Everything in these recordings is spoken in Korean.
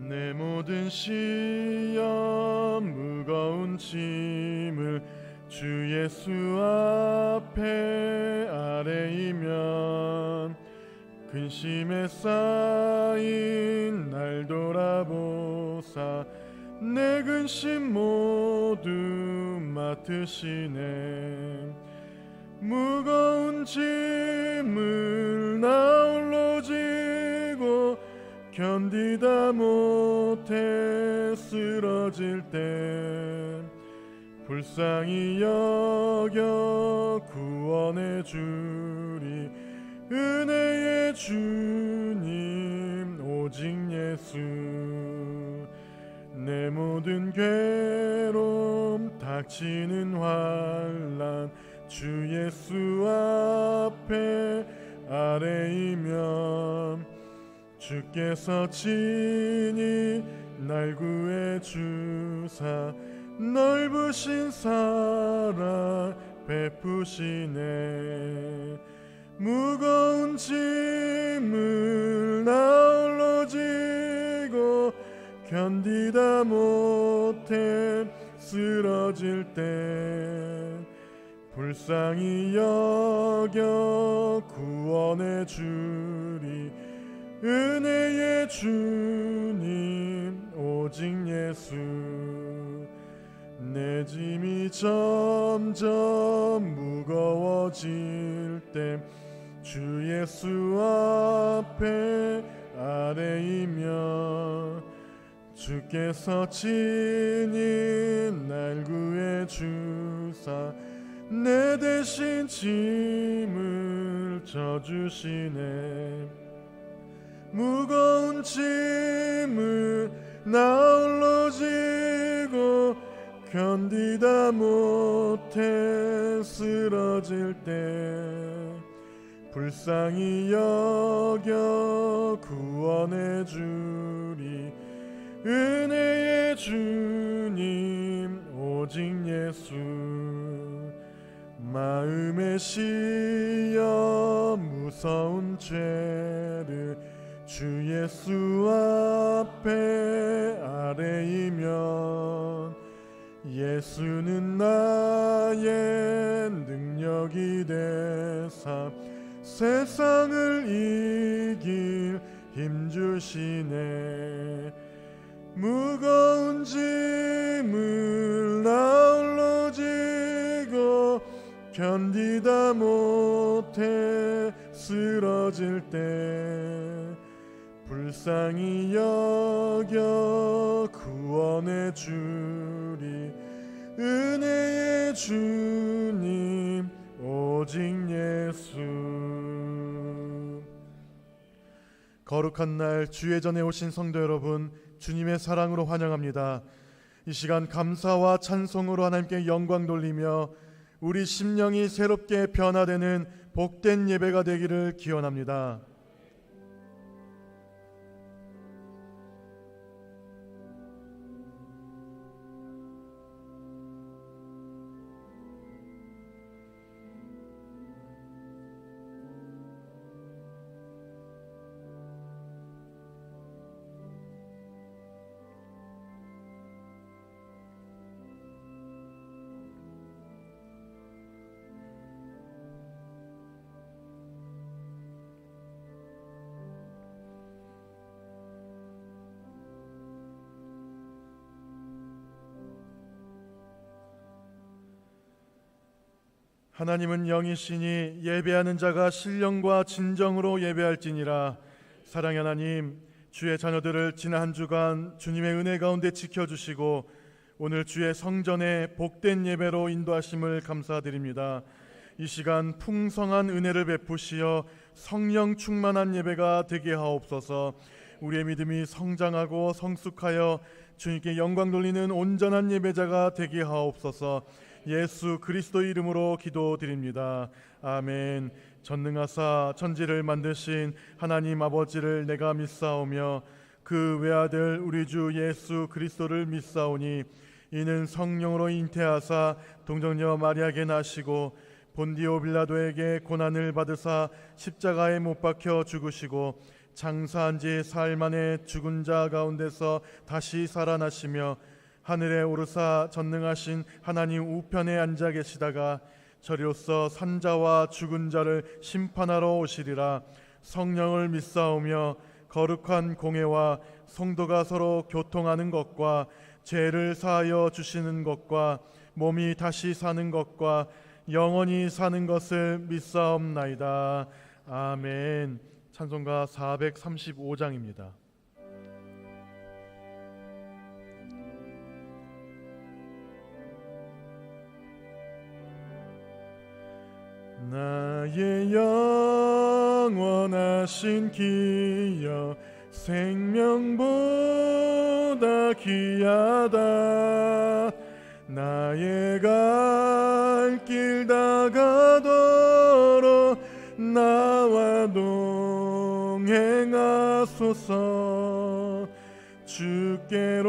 내 모든 시험 무거운 짐을 주 예수 앞에 아뢰이면 근심에 쌓인 날 돌아보사 내 근심 모두 맡으시네. 무거운 짐을 나 홀로 지고 견디다 못해 쓰러질 때 불쌍히 여겨 구원해 주리. 은혜의 주님 오직 예수. 내 모든 괴로움 닥치는 환난 주 예수 앞에 아뢰이면 주께서 친히 날 구해 주사 넓으신 사랑 베푸시네. 무거운 짐을 나 홀로 지고 견디다 못해 쓰러질 때 불쌍히 여겨 구원해 주리. 은혜의 주님 오직 예수. 내 짐이 점점 무거워질 때 주 예수 앞에 아뢰이면 주께서 친히 날 구해 주사 내 대신 짐을 져주시네. 무거운 짐을 나 홀로 지고 견디다 못해 쓰러질 때 불쌍히 여겨 구원해 주리. 은혜의 주님 오직 예수. 마음의 시험 무서운 죄를 주 예수 앞에 아뢰이면 예수는 나의 능력이 되사 세상을 이길 힘 주시네. 무거운 짐을 나 홀로 지고 견디다 못해 쓰러질 때 불쌍히 여겨 구원해 주리. 은혜의 주님 오직 예수. 거룩한 날 주의 전에 오신 성도 여러분, 주님의 사랑으로 환영합니다. 이 시간 감사와 찬송으로 하나님께 영광 돌리며 우리 심령이 새롭게 변화되는 복된 예배가 되기를 기원합니다. 하나님은 영이시니 예배하는 자가 신령과 진정으로 예배할지니라. 사랑의 하나님, 주의 자녀들을 지난 한 주간 주님의 은혜 가운데 지켜주시고 오늘 주의 성전에 복된 예배로 인도하심을 감사드립니다. 이 시간 풍성한 은혜를 베푸시어 성령 충만한 예배가 되게 하옵소서. 우리의 믿음이 성장하고 성숙하여 주님께 영광 돌리는 온전한 예배자가 되게 하옵소서. 예수 그리스도 이름으로 기도드립니다. 아멘. 전능하사 천지를 만드신 하나님 아버지를 내가 믿사오며 그 외아들 우리 주 예수 그리스도를 믿사오니 이는 성령으로 잉태하사 동정녀 마리아에게 나시고 본디오 빌라도에게 고난을 받으사 십자가에 못 박혀 죽으시고 장사한 지 사흘 만에 죽은 자 가운데서 다시 살아나시며 하늘에 오르사 전능하신 하나님 우편에 앉아 계시다가 저리로서 산자와 죽은 자를 심판하러 오시리라. 성령을 믿사오며 거룩한 공회와 성도가 서로 교통하는 것과 죄를 사하여 주시는 것과 몸이 다시 사는 것과 영원히 사는 것을 믿사옵나이다. 아멘. 찬송가 435장입니다. 나의 영원하신 기여 생명보다 귀하다. 나의 갈 길 다가도록 나와 동행하소서. 주께로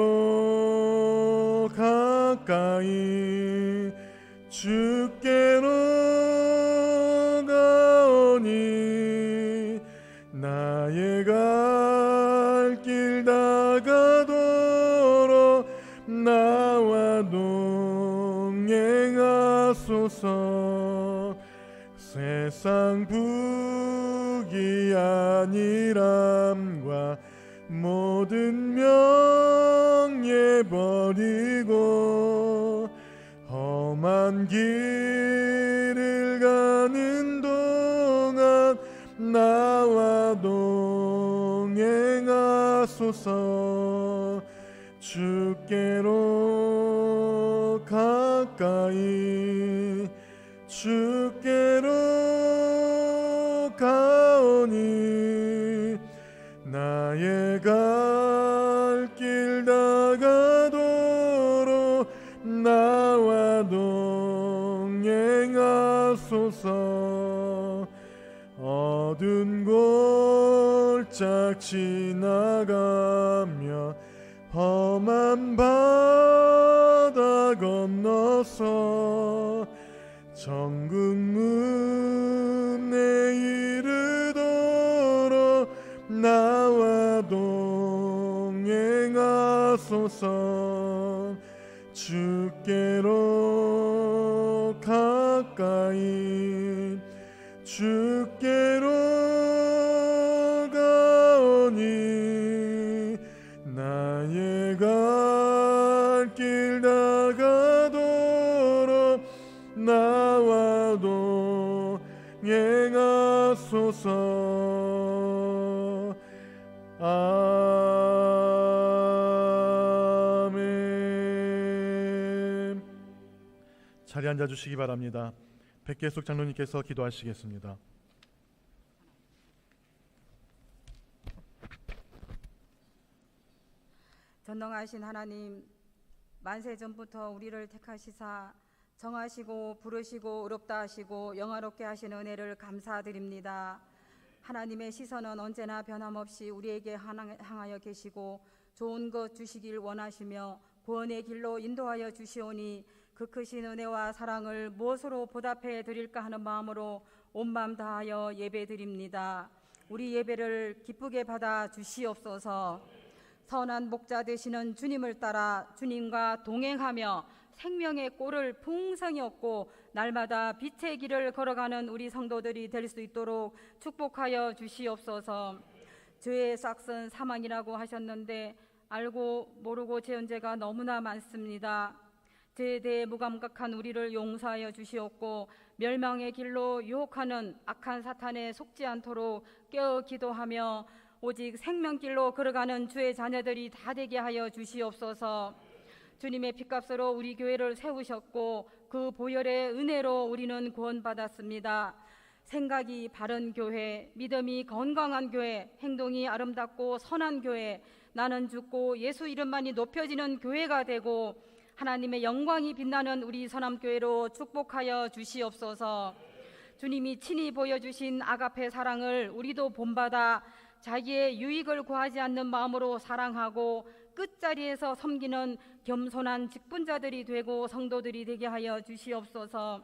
가까이 주께로 가오니 나의 갈 길 다가도록 나와 동행하소서. 세상 부귀아니람과 모든 명예 버리고 험한 길을 가는 동안 나와 동행하소서. 주께로 가까이 주께로 가오니 나의 갈 길 다가도록 나와 동행하소서. 어두운 골짝 지나가며 험한 바다 건너서 천국 문에 이르도록 나와 동행하소서. 주께로 가까이 주께로 가오니 나의 갈 길 다가도록 나와 동행하소서. 아멘. 자리 앉아 주시기 바랍니다. 백계숙 장로님께서 기도하시겠습니다. 전능하신 하나님, 만세 전부터 우리를 택하시사 정하시고 부르시고 의롭다 하시고 영화롭게 하신 은혜를 감사드립니다. 하나님의 시선은 언제나 변함없이 우리에게 향하여 계시고 좋은 것 주시길 원하시며 구원의 길로 인도하여 주시오니 그 크신 은혜와 사랑을 무엇으로 보답해 드릴까 하는 마음으로 온 마음 다하여 예배드립니다. 우리 예배를 기쁘게 받아 주시옵소서. 선한 목자 되시는 주님을 따라 주님과 동행하며 생명의 꼴을 풍성히 얻고 날마다 빛의 길을 걸어가는 우리 성도들이 될 수 있도록 축복하여 주시옵소서. 죄의 싹은 사망이라고 하셨는데 알고 모르고 죄한 죄가 너무나 많습니다. 죄에 대해 무감각한 우리를 용서하여 주시옵고 멸망의 길로 유혹하는 악한 사탄에 속지 않도록 깨어 기도하며 오직 생명길로 걸어가는 주의 자녀들이 다 되게 하여 주시옵소서. 주님의 핏값으로 우리 교회를 세우셨고 그 보혈의 은혜로 우리는 구원받았습니다. 생각이 바른 교회, 믿음이 건강한 교회, 행동이 아름답고 선한 교회, 나는 죽고 예수 이름만이 높여지는 교회가 되고 하나님의 영광이 빛나는 우리 서남교회로 축복하여 주시옵소서. 주님이 친히 보여주신 아가페 사랑을 우리도 본받아 자기의 유익을 구하지 않는 마음으로 사랑하고 끝자리에서 섬기는 겸손한 직분자들이 되고 성도들이 되게 하여 주시옵소서.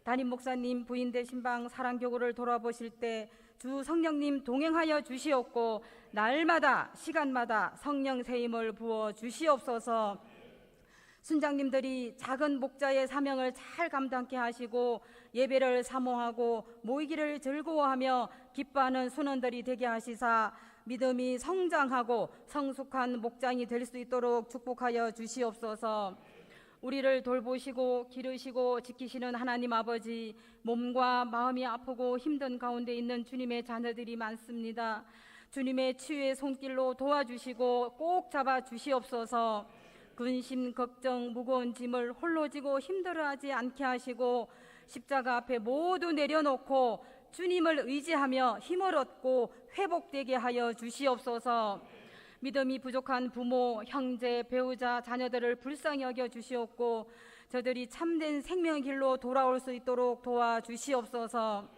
담임 목사님 부인 되신 방 사랑교구를 돌아보실 때 주 성령님 동행하여 주시옵고 날마다 시간마다 성령 세임을 부어 주시옵소서. 순장님들이 작은 목자의 사명을 잘 감당케 하시고 예배를 사모하고 모이기를 즐거워하며 기뻐하는 순원들이 되게 하시사 믿음이 성장하고 성숙한 목장이 될 수 있도록 축복하여 주시옵소서. 우리를 돌보시고 기르시고 지키시는 하나님 아버지, 몸과 마음이 아프고 힘든 가운데 있는 주님의 자녀들이 많습니다. 주님의 치유의 손길로 도와주시고 꼭 잡아 주시옵소서. 근심, 걱정, 무거운 짐을 홀로 지고 힘들어하지 않게 하시고 십자가 앞에 모두 내려놓고 주님을 의지하며 힘을 얻고 회복되게 하여 주시옵소서. 믿음이 부족한 부모, 형제, 배우자, 자녀들을 불쌍히 여겨 주시옵고 저들이 참된 생명의 길로 돌아올 수 있도록 도와주시옵소서.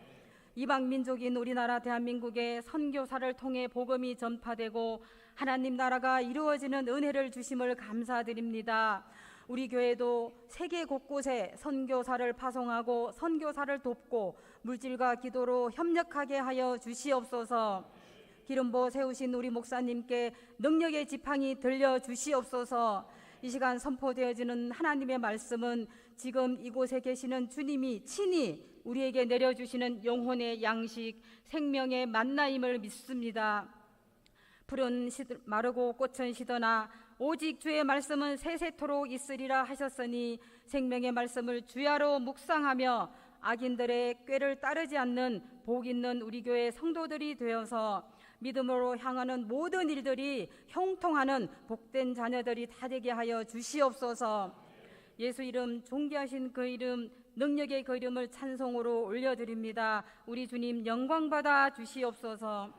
이방 민족인 우리나라 대한민국의 선교사를 통해 복음이 전파되고 하나님 나라가 이루어지는 은혜를 주심을 감사드립니다. 우리 교회도 세계 곳곳에 선교사를 파송하고 선교사를 돕고 물질과 기도로 협력하게 하여 주시옵소서. 기름부어 세우신 우리 목사님께 능력의 지팡이 들려 주시옵소서. 이 시간 선포되어지는 하나님의 말씀은 지금 이곳에 계시는 주님이 친히 우리에게 내려주시는 영혼의 양식, 생명의 만나임을 믿습니다. 풀은 마르고 꽃은 시드나 오직 주의 말씀은 세세토록 있으리라 하셨으니 생명의 말씀을 주야로 묵상하며 악인들의 꾀를 따르지 않는 복 있는 우리 교회 성도들이 되어서 믿음으로 향하는 모든 일들이 형통하는 복된 자녀들이 다 되게 하여 주시옵소서. 예수 이름, 존귀하신 그 이름, 능력의 그 이름을 찬송으로 올려드립니다. 우리 주님 영광받아 주시옵소서.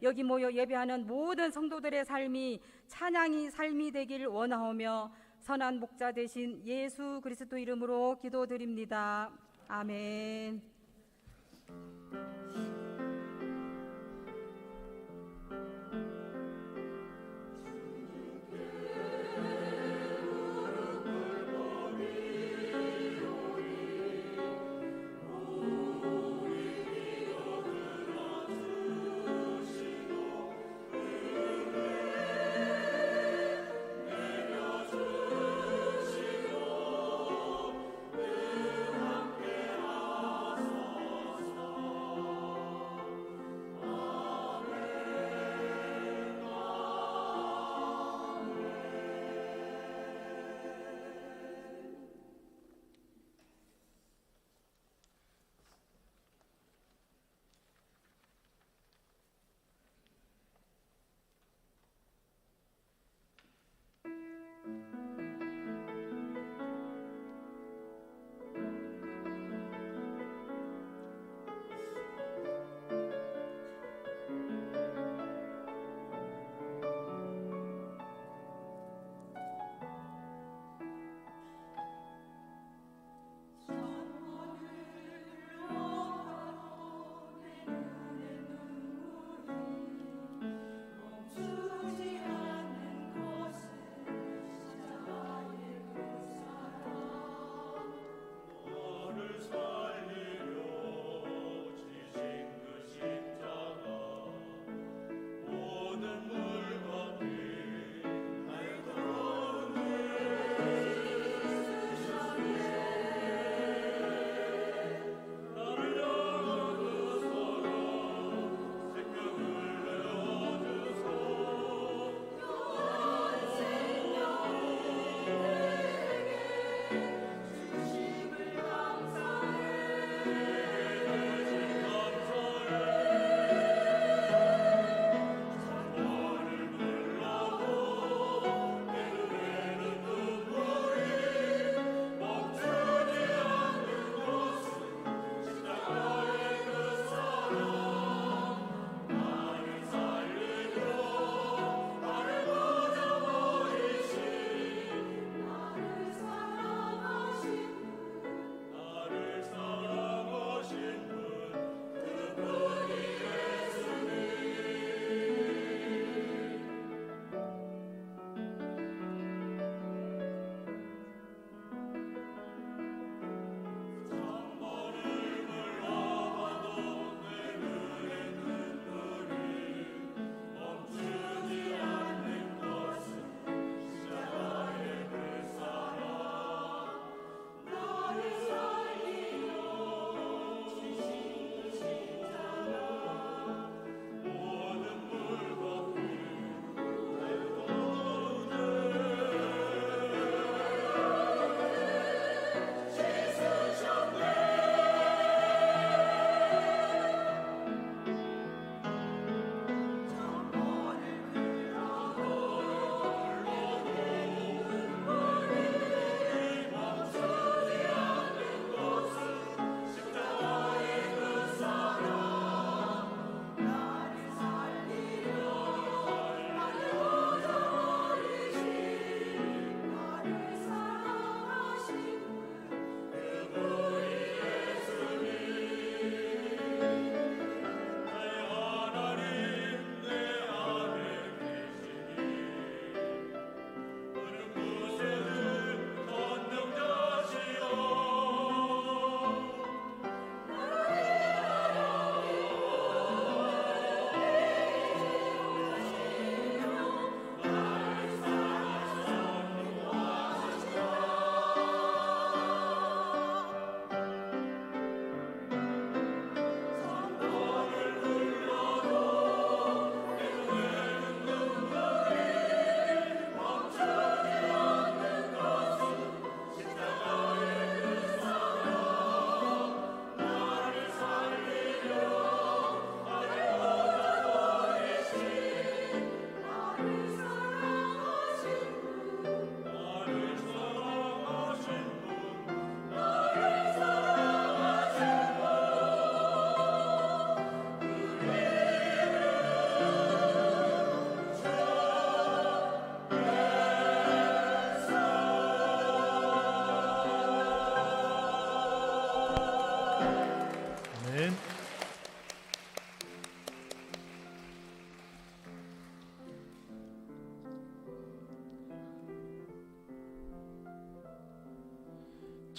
여기 모여 예배하는 모든 성도들의 삶이 찬양이 삶이 되길 원하오며 선한 목자 되신 예수 그리스도 이름으로 기도드립니다. 아멘.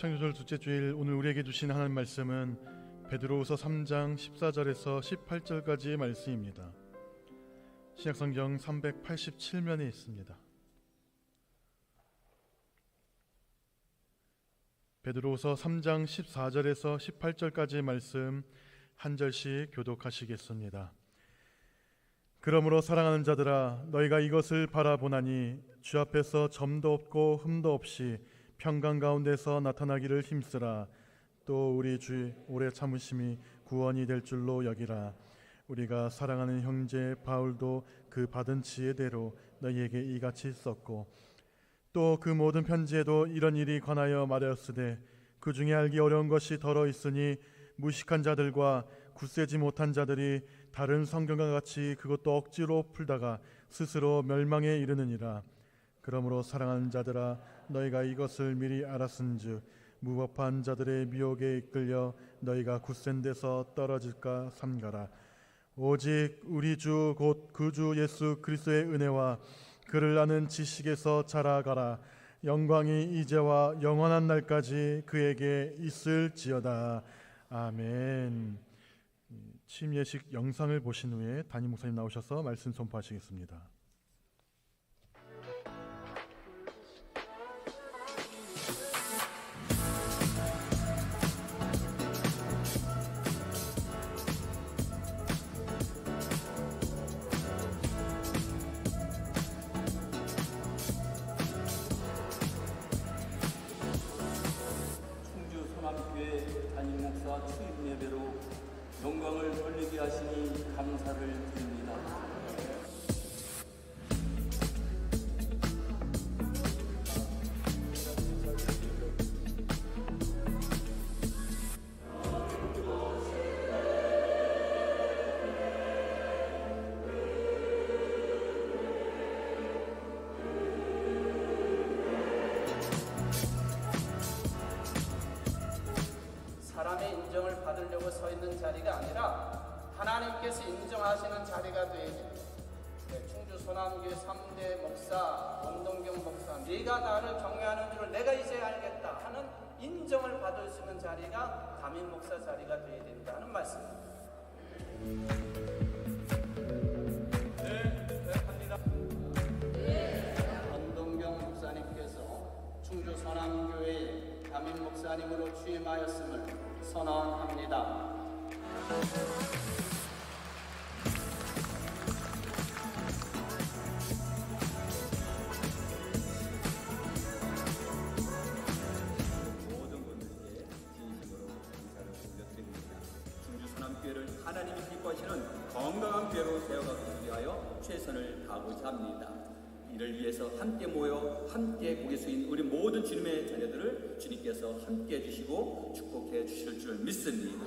창조절 둘째 주일 오늘 우리에게 주신 하나님 말씀은 베드로후서 3장 14절에서 18절까지의 말씀입니다. 신약성경 387면에 있습니다. 베드로후서 3장 14절에서 18절까지의 말씀 한 절씩 교독하시겠습니다. 그러므로 사랑하는 자들아, 너희가 이것을 바라보나니 주 앞에서 점도 없고 흠도 없이 평강 가운데서 나타나기를 힘쓰라. 또 우리 주 오래 참으심이 구원이 될 줄로 여기라. 우리가 사랑하는 형제 바울도 그 받은 지혜대로 너희에게 이같이 썼고, 또 그 모든 편지에도 이런 일이 관하여 말하였으되 그 중에 알기 어려운 것이 더러 있으니 무식한 자들과 굳세지 못한 자들이 다른 성경과 같이 그것도 억지로 풀다가 스스로 멸망에 이르느니라. 그러므로 사랑하는 자들아, 너희가 이것을 미리 알았은즉 무법한 자들의 미혹에 이끌려 너희가 굳센 데서 떨어질까 삼가라. 오직 우리 주 곧 그 주 예수 그리스도의 은혜와 그를 아는 지식에서 자라가라. 영광이 이제와 영원한 날까지 그에게 있을지어다. 아멘. 취임 예식 영상을 보신 후에 담임 목사님 나오셔서 말씀 선포하시겠습니다. 추임 예배로 영광을 돌리게 하시니 감사를 드립니다. 사람의 인정을 받으려고 서 있는 자리가 아니라 하나님께서 인정하시는 자리가 되어야 됩니다. 충주 소남교회 3대 목사 원동경 목사, 네가 나를 경외하는 줄을 내가 이제 알겠다 하는 인정을 받을 수 있는 자리가 담임 목사 자리가 되어야 된다는 말씀입니다. 원동경 목사님께서 충주 소남교회 담임 목사님으로 취임하였음을 선언합니다. 모든 분들께 진심으로 감사를 올려드립니다. 충주 소남교회를 하나님이 기뻐하시는 건강한 교회로 세워가기 위하여 최선을 다하고자 합니다. 이를 위해서 함께 모여 함께 고개 숙인 우리 모든 주님의 자녀들을 주님께서 함께 해주시고 축복해 주실 줄 믿습니다.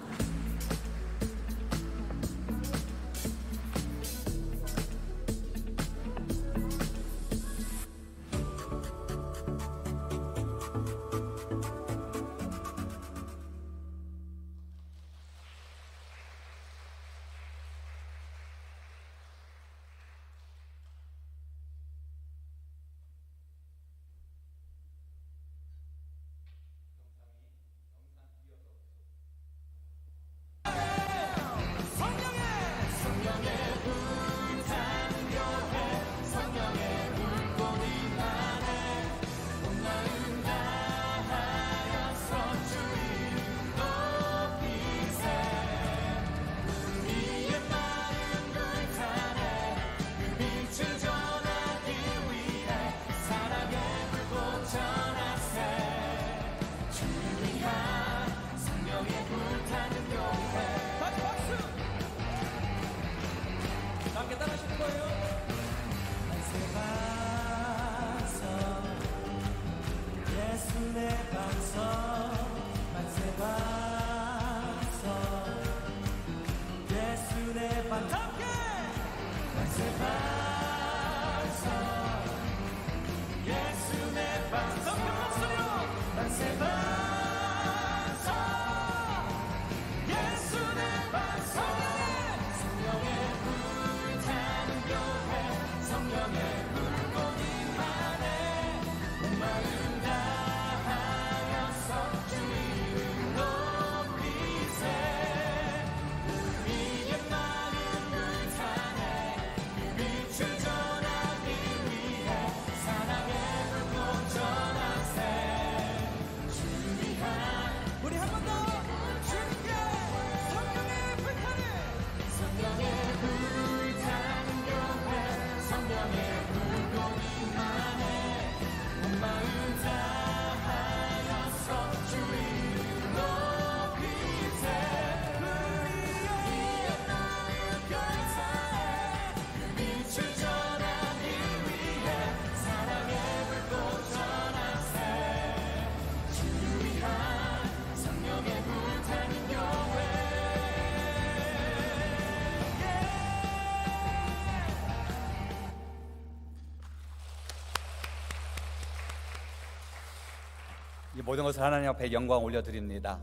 모든 것을 하나님 앞에 영광 올려드립니다.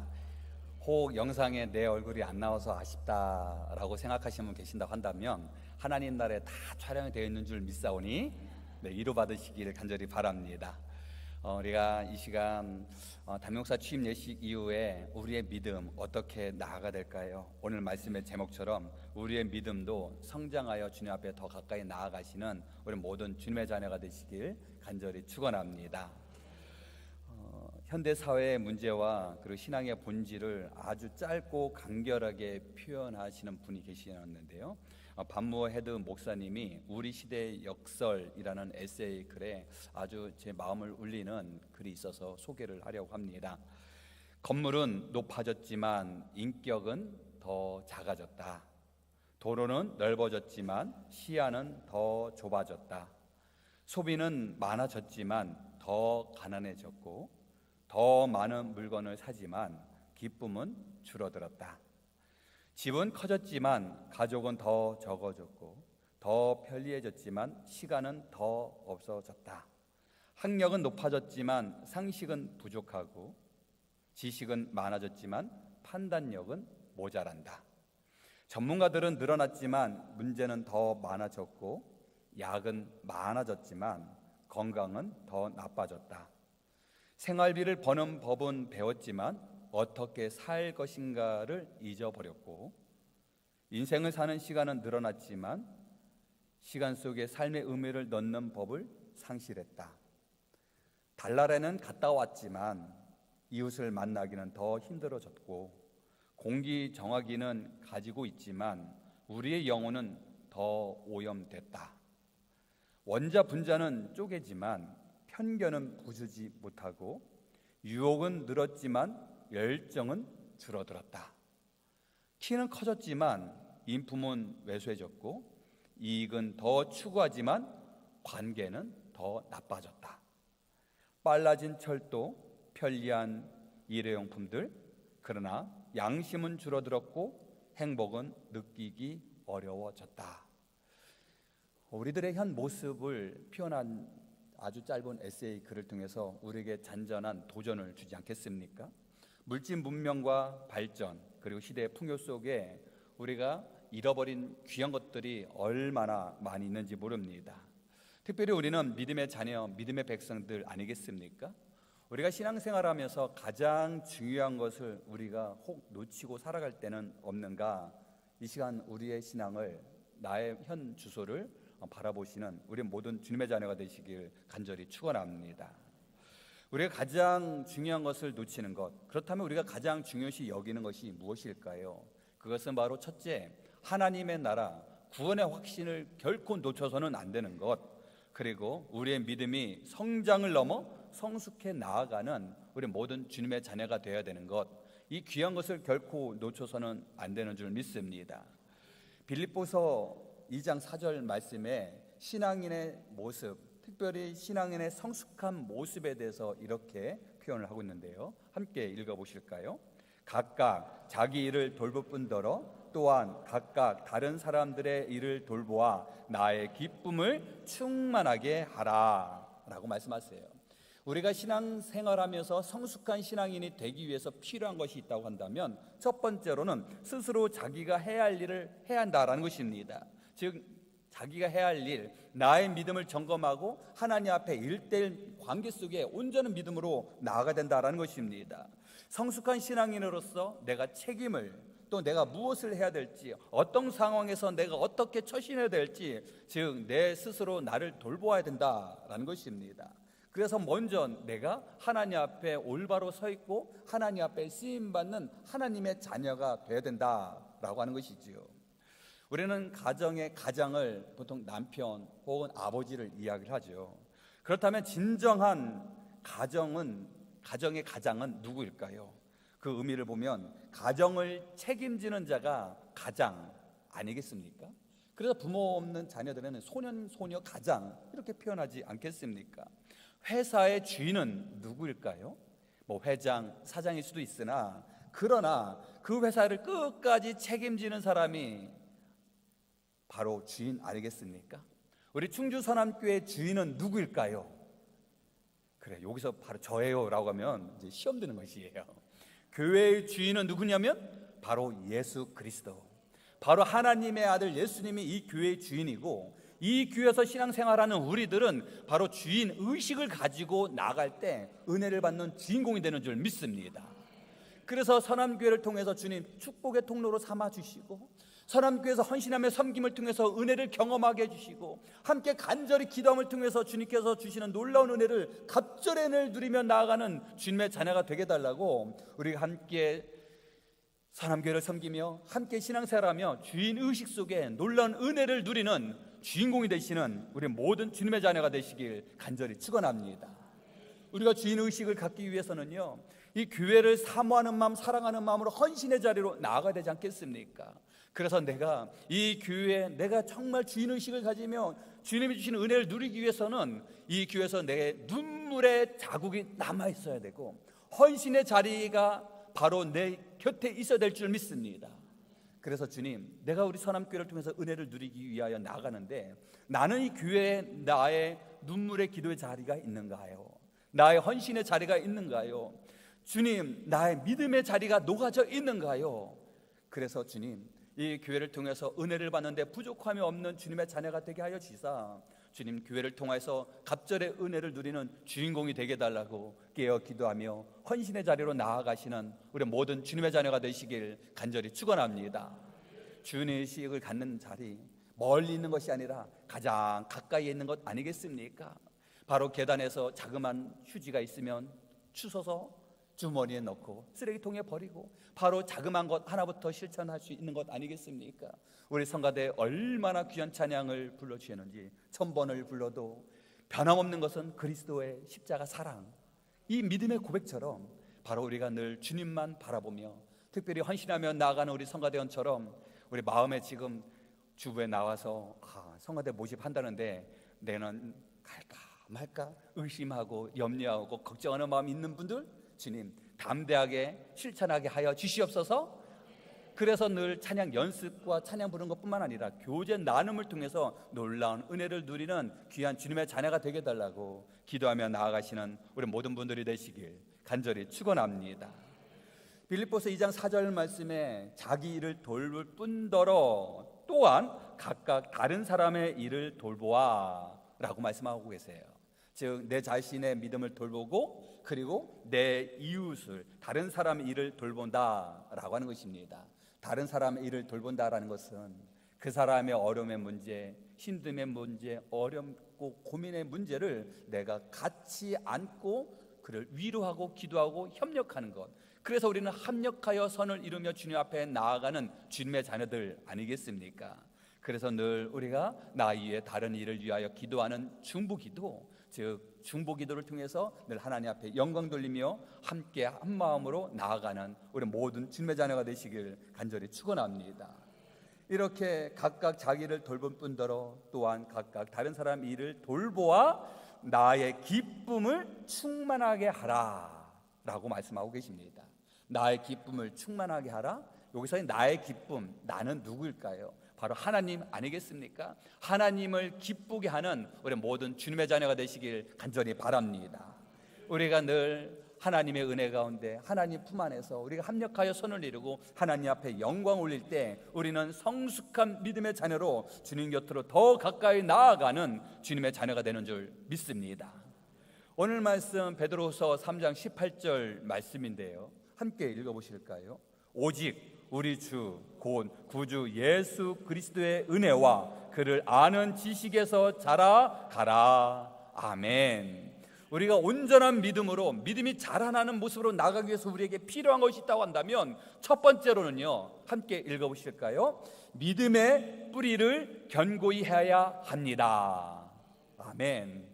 혹 영상에 내 얼굴이 안 나와서 아쉽다라고 생각하시는 분 계신다고 한다면 하나님 나라에 다 촬영이 되어 있는 줄 믿사오니 위로 받으시기를 간절히 바랍니다. 우리가 이 시간 담임목사 취임 예식 이후에 우리의 믿음 어떻게 나아가 될까요? 오늘 말씀의 제목처럼 우리의 믿음도 성장하여 주님 앞에 더 가까이 나아가시는 우리 모든 주님의 자녀가 되시길 간절히 축원합니다. 현대 사회의 문제와 그리고 신앙의 본질을 아주 짧고 간결하게 표현하시는 분이 계시는데요. 반무어 헤드 목사님이 우리 시대의 역설이라는 에세이 글에 아주 제 마음을 울리는 글이 있어서 소개를 하려고 합니다. 건물은 높아졌지만 인격은 더 작아졌다. 도로는 넓어졌지만 시야는 더 좁아졌다. 소비는 많아졌지만 더 가난해졌고 더 많은 물건을 사지만 기쁨은 줄어들었다. 집은 커졌지만 가족은 더 적어졌고 더 편리해졌지만 시간은 더 없어졌다. 학력은 높아졌지만 상식은 부족하고 지식은 많아졌지만 판단력은 모자란다. 전문가들은 늘어났지만 문제는 더 많아졌고 약은 많아졌지만 건강은 더 나빠졌다. 생활비를 버는 법은 배웠지만 어떻게 살 것인가를 잊어버렸고 인생을 사는 시간은 늘어났지만 시간 속에 삶의 의미를 넣는 법을 상실했다. 달나라에는 갔다 왔지만 이웃을 만나기는 더 힘들어졌고 공기 정화기는 가지고 있지만 우리의 영혼은 더 오염됐다. 원자 분자는 쪼개지만 편견은 부수지 못하고 유혹은 늘었지만 열정은 줄어들었다. 키는 커졌지만 인품은 왜소해졌고 이익은 더 추구하지만 관계는 더 나빠졌다. 빨라진 철도, 편리한 일회용품들, 그러나 양심은 줄어들었고 행복은 느끼기 어려워졌다. 우리들의 현 모습을 표현한 아주 짧은 에세이 글을 통해서 우리에게 잔잔한 도전을 주지 않겠습니까? 물질 문명과 발전 그리고 시대의 풍요 속에 우리가 잃어버린 귀한 것들이 얼마나 많이 있는지 모릅니다. 특별히 우리는 믿음의 자녀, 믿음의 백성들 아니겠습니까? 우리가 신앙생활하면서 가장 중요한 것을 우리가 혹 놓치고 살아갈 때는 없는가? 이 시간 우리의 신앙을 나의 현 주소를 바라보시는 우리 모든 주님의 자녀가 되시길 간절히 축원합니다. 우리가 가장 중요한 것을 놓치는 것, 그렇다면 우리가 가장 중요시 여기는 것이 무엇일까요? 그것은 바로 첫째, 하나님의 나라, 구원의 확신을 결코 놓쳐서는 안 되는 것, 그리고 우리의 믿음이 성장을 넘어 성숙해 나아가는 우리 모든 주님의 자녀가 되어야 되는 것, 이 귀한 것을 결코 놓쳐서는 안 되는 줄 믿습니다. 빌립보서 2장 4절 말씀에 신앙인의 모습, 특별히 신앙인의 성숙한 모습에 대해서 이렇게 표현을 하고 있는데요. 함께 읽어보실까요? 각각 자기 일을 돌볼 뿐더러 또한 각각 다른 사람들의 일을 돌보아 나의 기쁨을 충만하게 하라 라고 말씀하세요. 우리가 신앙생활하면서 성숙한 신앙인이 되기 위해서 필요한 것이 있다고 한다면 첫 번째로는 스스로 자기가 해야 할 일을 해야 한다라는 것입니다. 즉 자기가 해야 할 일, 나의 믿음을 점검하고 하나님 앞에 1:1 관계 속에 온전한 믿음으로 나아가야 된다는 것입니다. 성숙한 신앙인으로서 내가 책임을, 또 내가 무엇을 해야 될지, 어떤 상황에서 내가 어떻게 처신해야 될지, 즉 내 스스로 나를 돌보아야 된다는 것입니다. 그래서 먼저 내가 하나님 앞에 올바로 서 있고 하나님 앞에 쓰임받는 하나님의 자녀가 되어야 된다라고 하는 것이지요. 우리는 가정의 가장을 보통 남편 혹은 아버지를 이야기를 하죠. 그렇다면 진정한 가정의 가장은 누구일까요? 그 의미를 보면 가정을 책임지는 자가 가장 아니겠습니까? 그래서 부모 없는 자녀들에는 소년, 소녀, 가장 이렇게 표현하지 않겠습니까? 회사의 주인은 누구일까요? 회장, 사장일 수도 있으나 그러나 그 회사를 끝까지 책임지는 사람이 바로 주인 아니겠습니까? 우리 충주 선암교회 주인은 누구일까요? 그래, 여기서 바로 저예요라고 하면 이제 시험 드는 것이에요. 교회의 주인은 누구냐면 바로 예수 그리스도, 바로 하나님의 아들 예수님이 이 교회의 주인이고, 이 교회에서 신앙생활하는 우리들은 바로 주인 의식을 가지고 나갈 때 은혜를 받는 주인공이 되는 줄 믿습니다. 그래서 선함교회를 통해서 주님 축복의 통로로 삼아주시고, 선함교회에서 헌신함의 섬김을 통해서 은혜를 경험하게 해주시고, 함께 간절히 기도함을 통해서 주님께서 주시는 놀라운 은혜를, 갑절의 은혜를 누리며 나아가는 주님의 자녀가 되게 해달라고, 우리가 함께 선함교회를 섬기며 함께 신앙생활하며 주인 의식 속에 놀라운 은혜를 누리는 주인공이 되시는 우리 모든 주님의 자녀가 되시길 간절히 축원합니다. 우리가 주인 의식을 갖기 위해서는요, 이 교회를 사모하는 마음, 사랑하는 마음으로 헌신의 자리로 나아가야 되지 않겠습니까? 그래서 내가 이 교회에 내가 정말 주인 의식을 가지며 주님이 주시는 은혜를 누리기 위해서는 이 교회에서 내 눈물의 자국이 남아 있어야 되고, 헌신의 자리가 바로 내 곁에 있어야 될 줄 믿습니다. 그래서 주님, 내가 우리 선함교회를 통해서 은혜를 누리기 위하여 나가는데, 나는 이 교회에 나의 눈물의 기도의 자리가 있는가요? 나의 헌신의 자리가 있는가요? 주님, 나의 믿음의 자리가 녹아져 있는가요? 그래서 주님, 이 교회를 통해서 은혜를 받는데 부족함이 없는 주님의 자녀가 되게 하여 주시사, 주님 교회를 통해서 갑절의 은혜를 누리는 주인공이 되게 해달라고 깨어 기도하며 헌신의 자리로 나아가시는 우리 모든 주님의 자녀가 되시길 간절히 축원합니다. 주님의 의식을 갖는 자리, 멀리 있는 것이 아니라 가장 가까이에 있는 것 아니겠습니까? 바로 계단에서 자그마한 휴지가 있으면 주워서 주머니에 넣고 쓰레기통에 버리고, 바로 자그마한 것 하나부터 실천할 수 있는 것 아니겠습니까? 우리 성가대 얼마나 귀한 찬양을 불러주셨는지, 1000번을 불러도 변함없는 것은 그리스도의 십자가 사랑, 이 믿음의 고백처럼 바로 우리가 늘 주님만 바라보며 특별히 헌신하며 나아가는 우리 성가대원처럼, 우리 마음에 지금 주부에 나와서 성가대 모집한다는데 내는 갈까 말까 의심하고 염려하고 걱정하는 마음이 있는 분들, 주님 담대하게 실천하게 하여 주시옵소서. 그래서 늘 찬양 연습과 찬양 부르는 것뿐만 아니라 교제 나눔을 통해서 놀라운 은혜를 누리는 귀한 주님의 자녀가 되게 해달라고 기도하며 나아가시는 우리 모든 분들이 되시길 간절히 축원합니다. 빌립보서 2장 4절 말씀에 자기 일을 돌볼 뿐더러 또한 각각 다른 사람의 일을 돌보아 라고 말씀하고 계세요. 즉 내 자신의 믿음을 돌보고, 그리고 내 이웃을, 다른 사람의 일을 돌본다라고 하는 것입니다. 다른 사람의 일을 돌본다라는 것은 그 사람의 어려움의 문제, 힘듦의 문제, 어렵고 고민의 문제를 내가 같이 안고 그를 위로하고 기도하고 협력하는 것. 그래서 우리는 합력하여 선을 이루며 주님 앞에 나아가는 주님의 자녀들 아니겠습니까? 그래서 늘 우리가 나 위에 다른 일을 위하여 기도하는 중보기도, 즉 중보기도를 통해서 늘 하나님 앞에 영광 돌리며 함께 한 마음으로 나아가는 우리 모든 주님의 자녀가 되시길 간절히 축원합니다. 이렇게 각각 자기를 돌볼 뿐더러 또한 각각 다른 사람 일을 돌보아 나의 기쁨을 충만하게 하라 라고 말씀하고 계십니다. 나의 기쁨을 충만하게 하라. 여기서의 나의 기쁨, 나는 누구일까요? 바로 하나님 아니겠습니까? 하나님을 기쁘게 하는 우리 모든 주님의 자녀가 되시길 간절히 바랍니다. 우리가 늘 하나님의 은혜 가운데 하나님 품 안에서 우리가 합력하여 손을 이루고 하나님 앞에 영광 올릴 때 우리는 성숙한 믿음의 자녀로 주님 곁으로 더 가까이 나아가는 주님의 자녀가 되는 줄 믿습니다. 오늘 말씀 베드로후서 3장 18절 말씀인데요, 함께 읽어보실까요? 오직 우리 주 곧 구주 예수 그리스도의 은혜와 그를 아는 지식에서 자라가라. 아멘. 우리가 온전한 믿음으로, 믿음이 자라나는 모습으로 나가기 위해서 우리에게 필요한 것이 있다고 한다면 첫 번째로는요, 함께 읽어보실까요? 믿음의 뿌리를 견고히 해야 합니다. 아멘.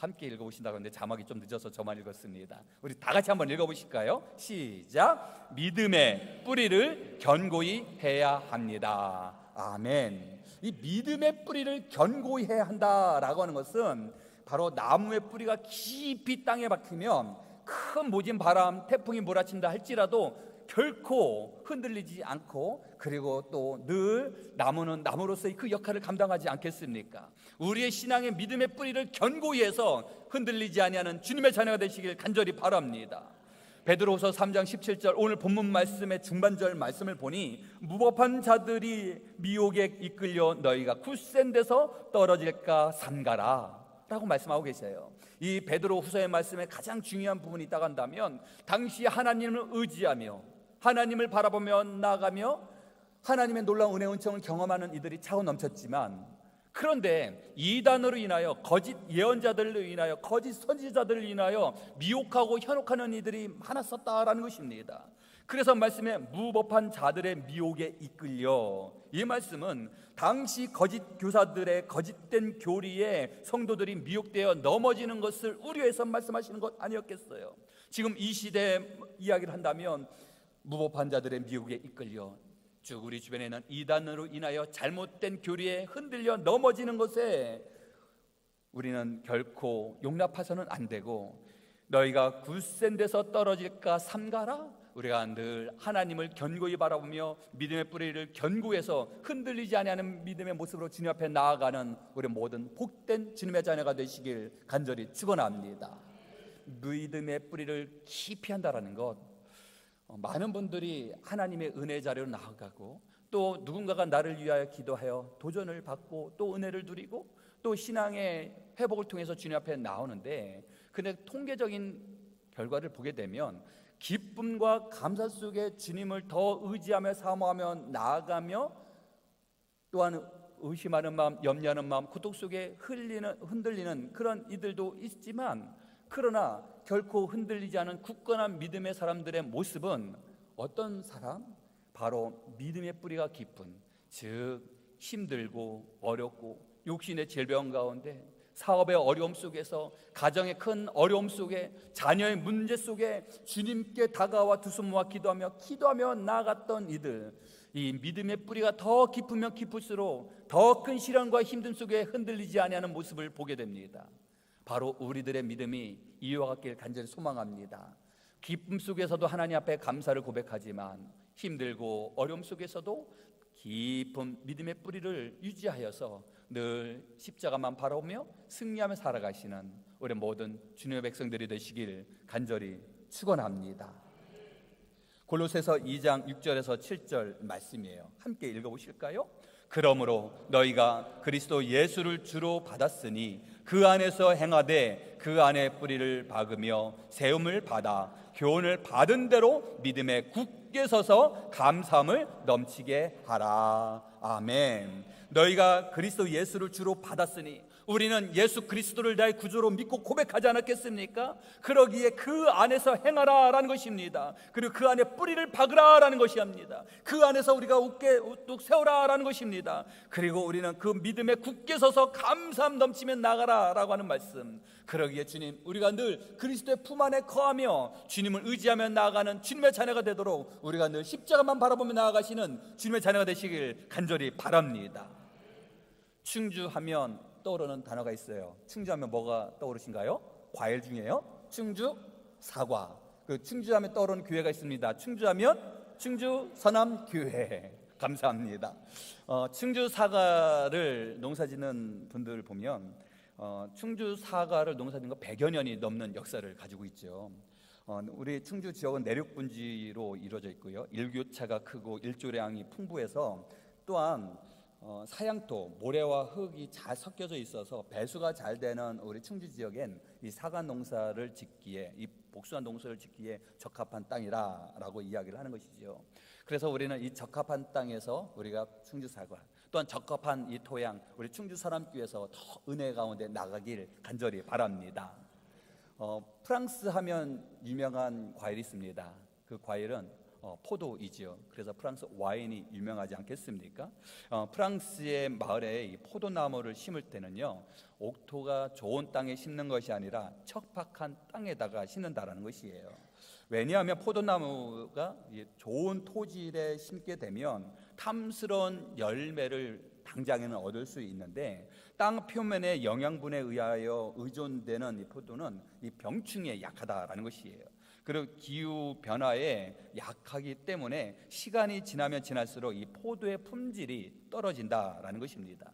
함께 읽어보신다고 하는데 자막이 좀 늦어서 저만 읽었습니다. 우리 다 같이 한번 읽어보실까요? 시작. 믿음의 뿌리를 견고히 해야 합니다. 아멘. 이 믿음의 뿌리를 견고히 해야 한다라고 하는 것은 바로 나무의 뿌리가 깊이 땅에 박히면 큰 모진 바람, 태풍이 몰아친다 할지라도 결코 흔들리지 않고, 그리고 또 늘 나무는 나무로서의 그 역할을 감당하지 않겠습니까? 우리의 신앙의 믿음의 뿌리를 견고히 해서 흔들리지 아니하는 주님의 자녀가 되시길 간절히 바랍니다. 베드로후서 3장 17절, 오늘 본문 말씀의 중반절 말씀을 보니 무법한 자들이 미혹에 이끌려 너희가 굳센 데서 떨어질까 삼가라 라고 말씀하고 계세요. 이 베드로후서의 말씀에 가장 중요한 부분이 있다고 한다면, 당시 하나님을 의지하며 하나님을 바라보며 나아가며 하나님의 놀라운 은혜 은총을 경험하는 이들이 차고 넘쳤지만, 그런데 이단으로 인하여, 거짓 예언자들로 인하여, 거짓 선지자들로 인하여 미혹하고 현혹하는 이들이 많았었다라는 것입니다. 그래서 말씀에 무법한 자들의 미혹에 이끌려, 이 말씀은 당시 거짓 교사들의 거짓된 교리에 성도들이 미혹되어 넘어지는 것을 우려해서 말씀하시는 것 아니었겠어요? 지금 이 시대의 이야기를 한다면 무법한 자들의 미혹에 이끌려 쭉 우리 주변에는 이단으로 인하여 잘못된 교리에 흔들려 넘어지는 것에 우리는 결코 용납해서는 안 되고, 너희가 굳센 데서 떨어질까 삼가라. 우리가 늘 하나님을 견고히 바라보며 믿음의 뿌리를 견고해서 흔들리지 아니하는 믿음의 모습으로 주님 앞에 나아가는 우리 모든 복된 주님의 자녀가 되시길 간절히 축원합니다. 믿음의 뿌리를 깊이 한다라는 것, 많은 분들이 하나님의 은혜 자리로 나아가고, 또 누군가가 나를 위하여 기도하여 도전을 받고 또 은혜를 누리고 또 신앙의 회복을 통해서 주님 앞에 나오는데, 근데 통계적인 결과를 보게 되면 기쁨과 감사 속에 주님을 더 의지하며 사모하며 나아가며, 또한 의심하는 마음, 염려하는 마음, 고통 속에 흔들리는 그런 이들도 있지만, 그러나 결코 흔들리지 않은 굳건한 믿음의 사람들의 모습은 어떤 사람? 바로 믿음의 뿌리가 깊은, 즉 힘들고 어렵고 육신의 질병 가운데, 사업의 어려움 속에서, 가정의 큰 어려움 속에, 자녀의 문제 속에 주님께 다가와 두 손 모아 기도하며 나아갔던 이들, 이 믿음의 뿌리가 더 깊으면 깊을수록 더 큰 시련과 힘듦 속에 흔들리지 아니하는 모습을 보게 됩니다. 바로 우리들의 믿음이 이와 같길 간절히 소망합니다. 기쁨 속에서도 하나님 앞에 감사를 고백하지만, 힘들고 어려움 속에서도 깊은 믿음의 뿌리를 유지하여서 늘 십자가만 바라보며 승리하며 살아가시는 우리 모든 주님의 백성들이 되시길 간절히 축원합니다. 골로새서 2장 6절에서 7절 말씀이에요. 함께 읽어보실까요? 그러므로 너희가 그리스도 예수를 주로 받았으니 그 안에서 행하되 그 안에 뿌리를 박으며 세움을 받아 교훈을 받은 대로 믿음에 굳게 서서 감사함을 넘치게 하라. 아멘. 너희가 그리스도 예수를 주로 받았으니, 우리는 예수 그리스도를 나의 구주로 믿고 고백하지 않았겠습니까? 그러기에 그 안에서 행하라라는 것입니다. 그리고 그 안에 뿌리를 박으라라는 것입니다. 그 안에서 우리가 우뚝 세우라라는 것입니다. 그리고 우리는 그 믿음에 굳게 서서 감사함 넘치며 나가라라고 하는 말씀. 그러기에 주님, 우리가 늘 그리스도의 품 안에 거하며 주님을 의지하며 나아가는 주님의 자녀가 되도록 우리가 늘 십자가만 바라보며 나아가시는 주님의 자녀가 되시길 간절히 바랍니다. 충주하면 떠오르는 단어가 있어요. 충주하면 뭐가 떠오르신가요? 과일 중에요. 충주, 사과. 그 충주하면 떠오르는 교회가 있습니다. 충주하면 충주 서남교회. 감사합니다. 충주 사과를 농사짓는 분들을 보면 충주 사과를 농사짓는 거 100여 년이 넘는 역사를 가지고 있죠. 우리 충주 지역은 내륙 분지로 이루어져 있고요. 일교차가 크고 일조량이 풍부해서, 또한 사양토, 모래와 흙이 잘 섞여져 있어서 배수가 잘 되는 우리 충주 지역엔 이 사과 농사를 짓기에, 이 복숭아 농사를 짓기에 적합한 땅이라고 이야기를 하는 것이죠. 그래서 우리는 이 적합한 땅에서 우리가 충주 사과, 또한 적합한 이 토양, 우리 충주 사람교회에서 더 은혜 가운데 나가길 간절히 바랍니다. 프랑스 하면 유명한 과일이 있습니다. 그 과일은 포도이지요. 그래서 프랑스 와인이 유명하지 않겠습니까? 프랑스의 마을에 이 포도나무를 심을 때는요, 옥토가 좋은 땅에 심는 것이 아니라 척박한 땅에다가 심는다라는 것이에요. 왜냐하면 포도나무가 좋은 토질에 심게 되면 탐스러운 열매를 당장에는 얻을 수 있는데, 땅 표면의 영양분에 의하여 의존되는 이 포도는 이 병충해에 약하다라는 것이에요. 그리고 기후 변화에 약하기 때문에 시간이 지나면 지날수록 이 포도의 품질이 떨어진다라는 것입니다.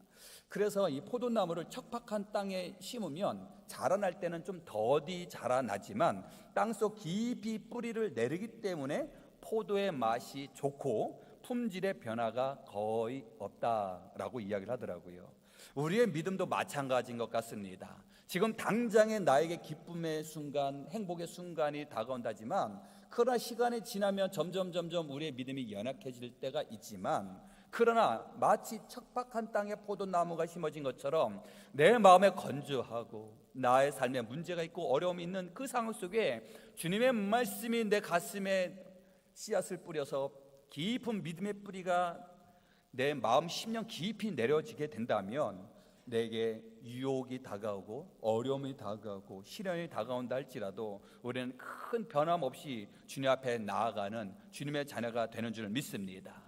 그래서 이 포도나무를 척박한 땅에 심으면 자라날 때는 좀 더디 자라나지만 땅속 깊이 뿌리를 내리기 때문에 포도의 맛이 좋고 품질의 변화가 거의 없다라고 이야기를 하더라고요. 우리의 믿음도 마찬가지인 것 같습니다. 지금 당장에 나에게 기쁨의 순간, 행복의 순간이 다가온다지만 그러나 시간이 지나면 점점 우리의 믿음이 연약해질 때가 있지만, 그러나 마치 척박한 땅에 포도나무가 심어진 것처럼 내 마음에 건조하고 나의 삶에 문제가 있고 어려움이 있는 그 상황 속에 주님의 말씀이 내 가슴에 씨앗을 뿌려서 깊은 믿음의 뿌리가 내 마음 심령 깊이 내려지게 된다면 내게 유혹이 다가오고 어려움이 다가오고 시련이 다가온다 할지라도 우리는 큰 변함없이 주님 앞에 나아가는 주님의 자녀가 되는 줄 믿습니다.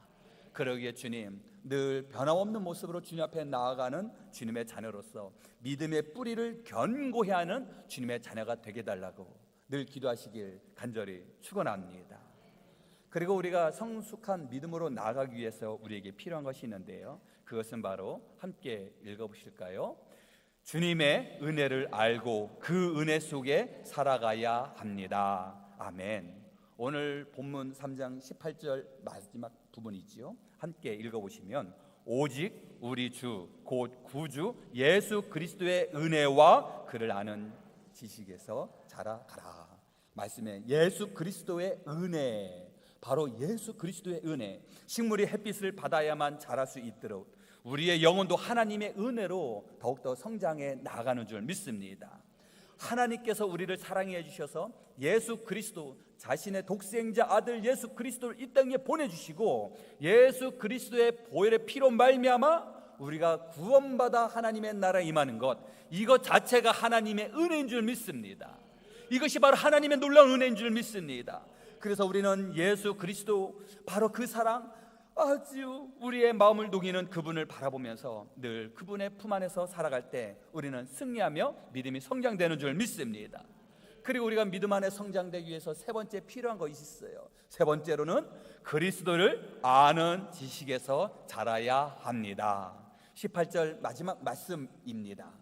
그러기에 주님, 늘 변함없는 모습으로 주님 앞에 나아가는 주님의 자녀로서 믿음의 뿌리를 견고히 하는 주님의 자녀가 되게 달라고 늘 기도하시길 간절히 축원합니다. 그리고 우리가 성숙한 믿음으로 나아가기 위해서 우리에게 필요한 것이 있는데요, 그것은 바로 함께 읽어보실까요? 주님의 은혜를 알고 그 은혜 속에 살아가야 합니다. 아멘. 오늘 본문 3장 18절 마지막 부분이지요. 함께 읽어보시면 오직 우리 주 곧 구주 예수 그리스도의 은혜와 그를 아는 지식에서 자라가라. 말씀에 예수 그리스도의 은혜, 바로 예수 그리스도의 은혜, 식물이 햇빛을 받아야만 자랄 수 있도록 우리의 영혼도 하나님의 은혜로 더욱더 성장해 나가는 줄 믿습니다. 하나님께서 우리를 사랑해 주셔서 예수 그리스도, 자신의 독생자 아들 예수 그리스도를 이 땅에 보내주시고 예수 그리스도의 보혈의 피로 말미암아 우리가 구원받아 하나님의 나라에 임하는 것, 이것 자체가 하나님의 은혜인 줄 믿습니다. 이것이 바로 하나님의 놀라운 은혜인 줄 믿습니다. 그래서 우리는 예수 그리스도, 바로 그 사랑, 아주 우리의 마음을 녹이는 그분을 바라보면서 늘 그분의 품 안에서 살아갈 때 우리는 승리하며 믿음이 성장되는 줄 믿습니다. 그리고 우리가 믿음 안에 성장되기 위해서 세 번째 필요한 것이 있어요. 세 번째로는 그리스도를 아는 지식에서 자라야 합니다. 18절 마지막 말씀입니다.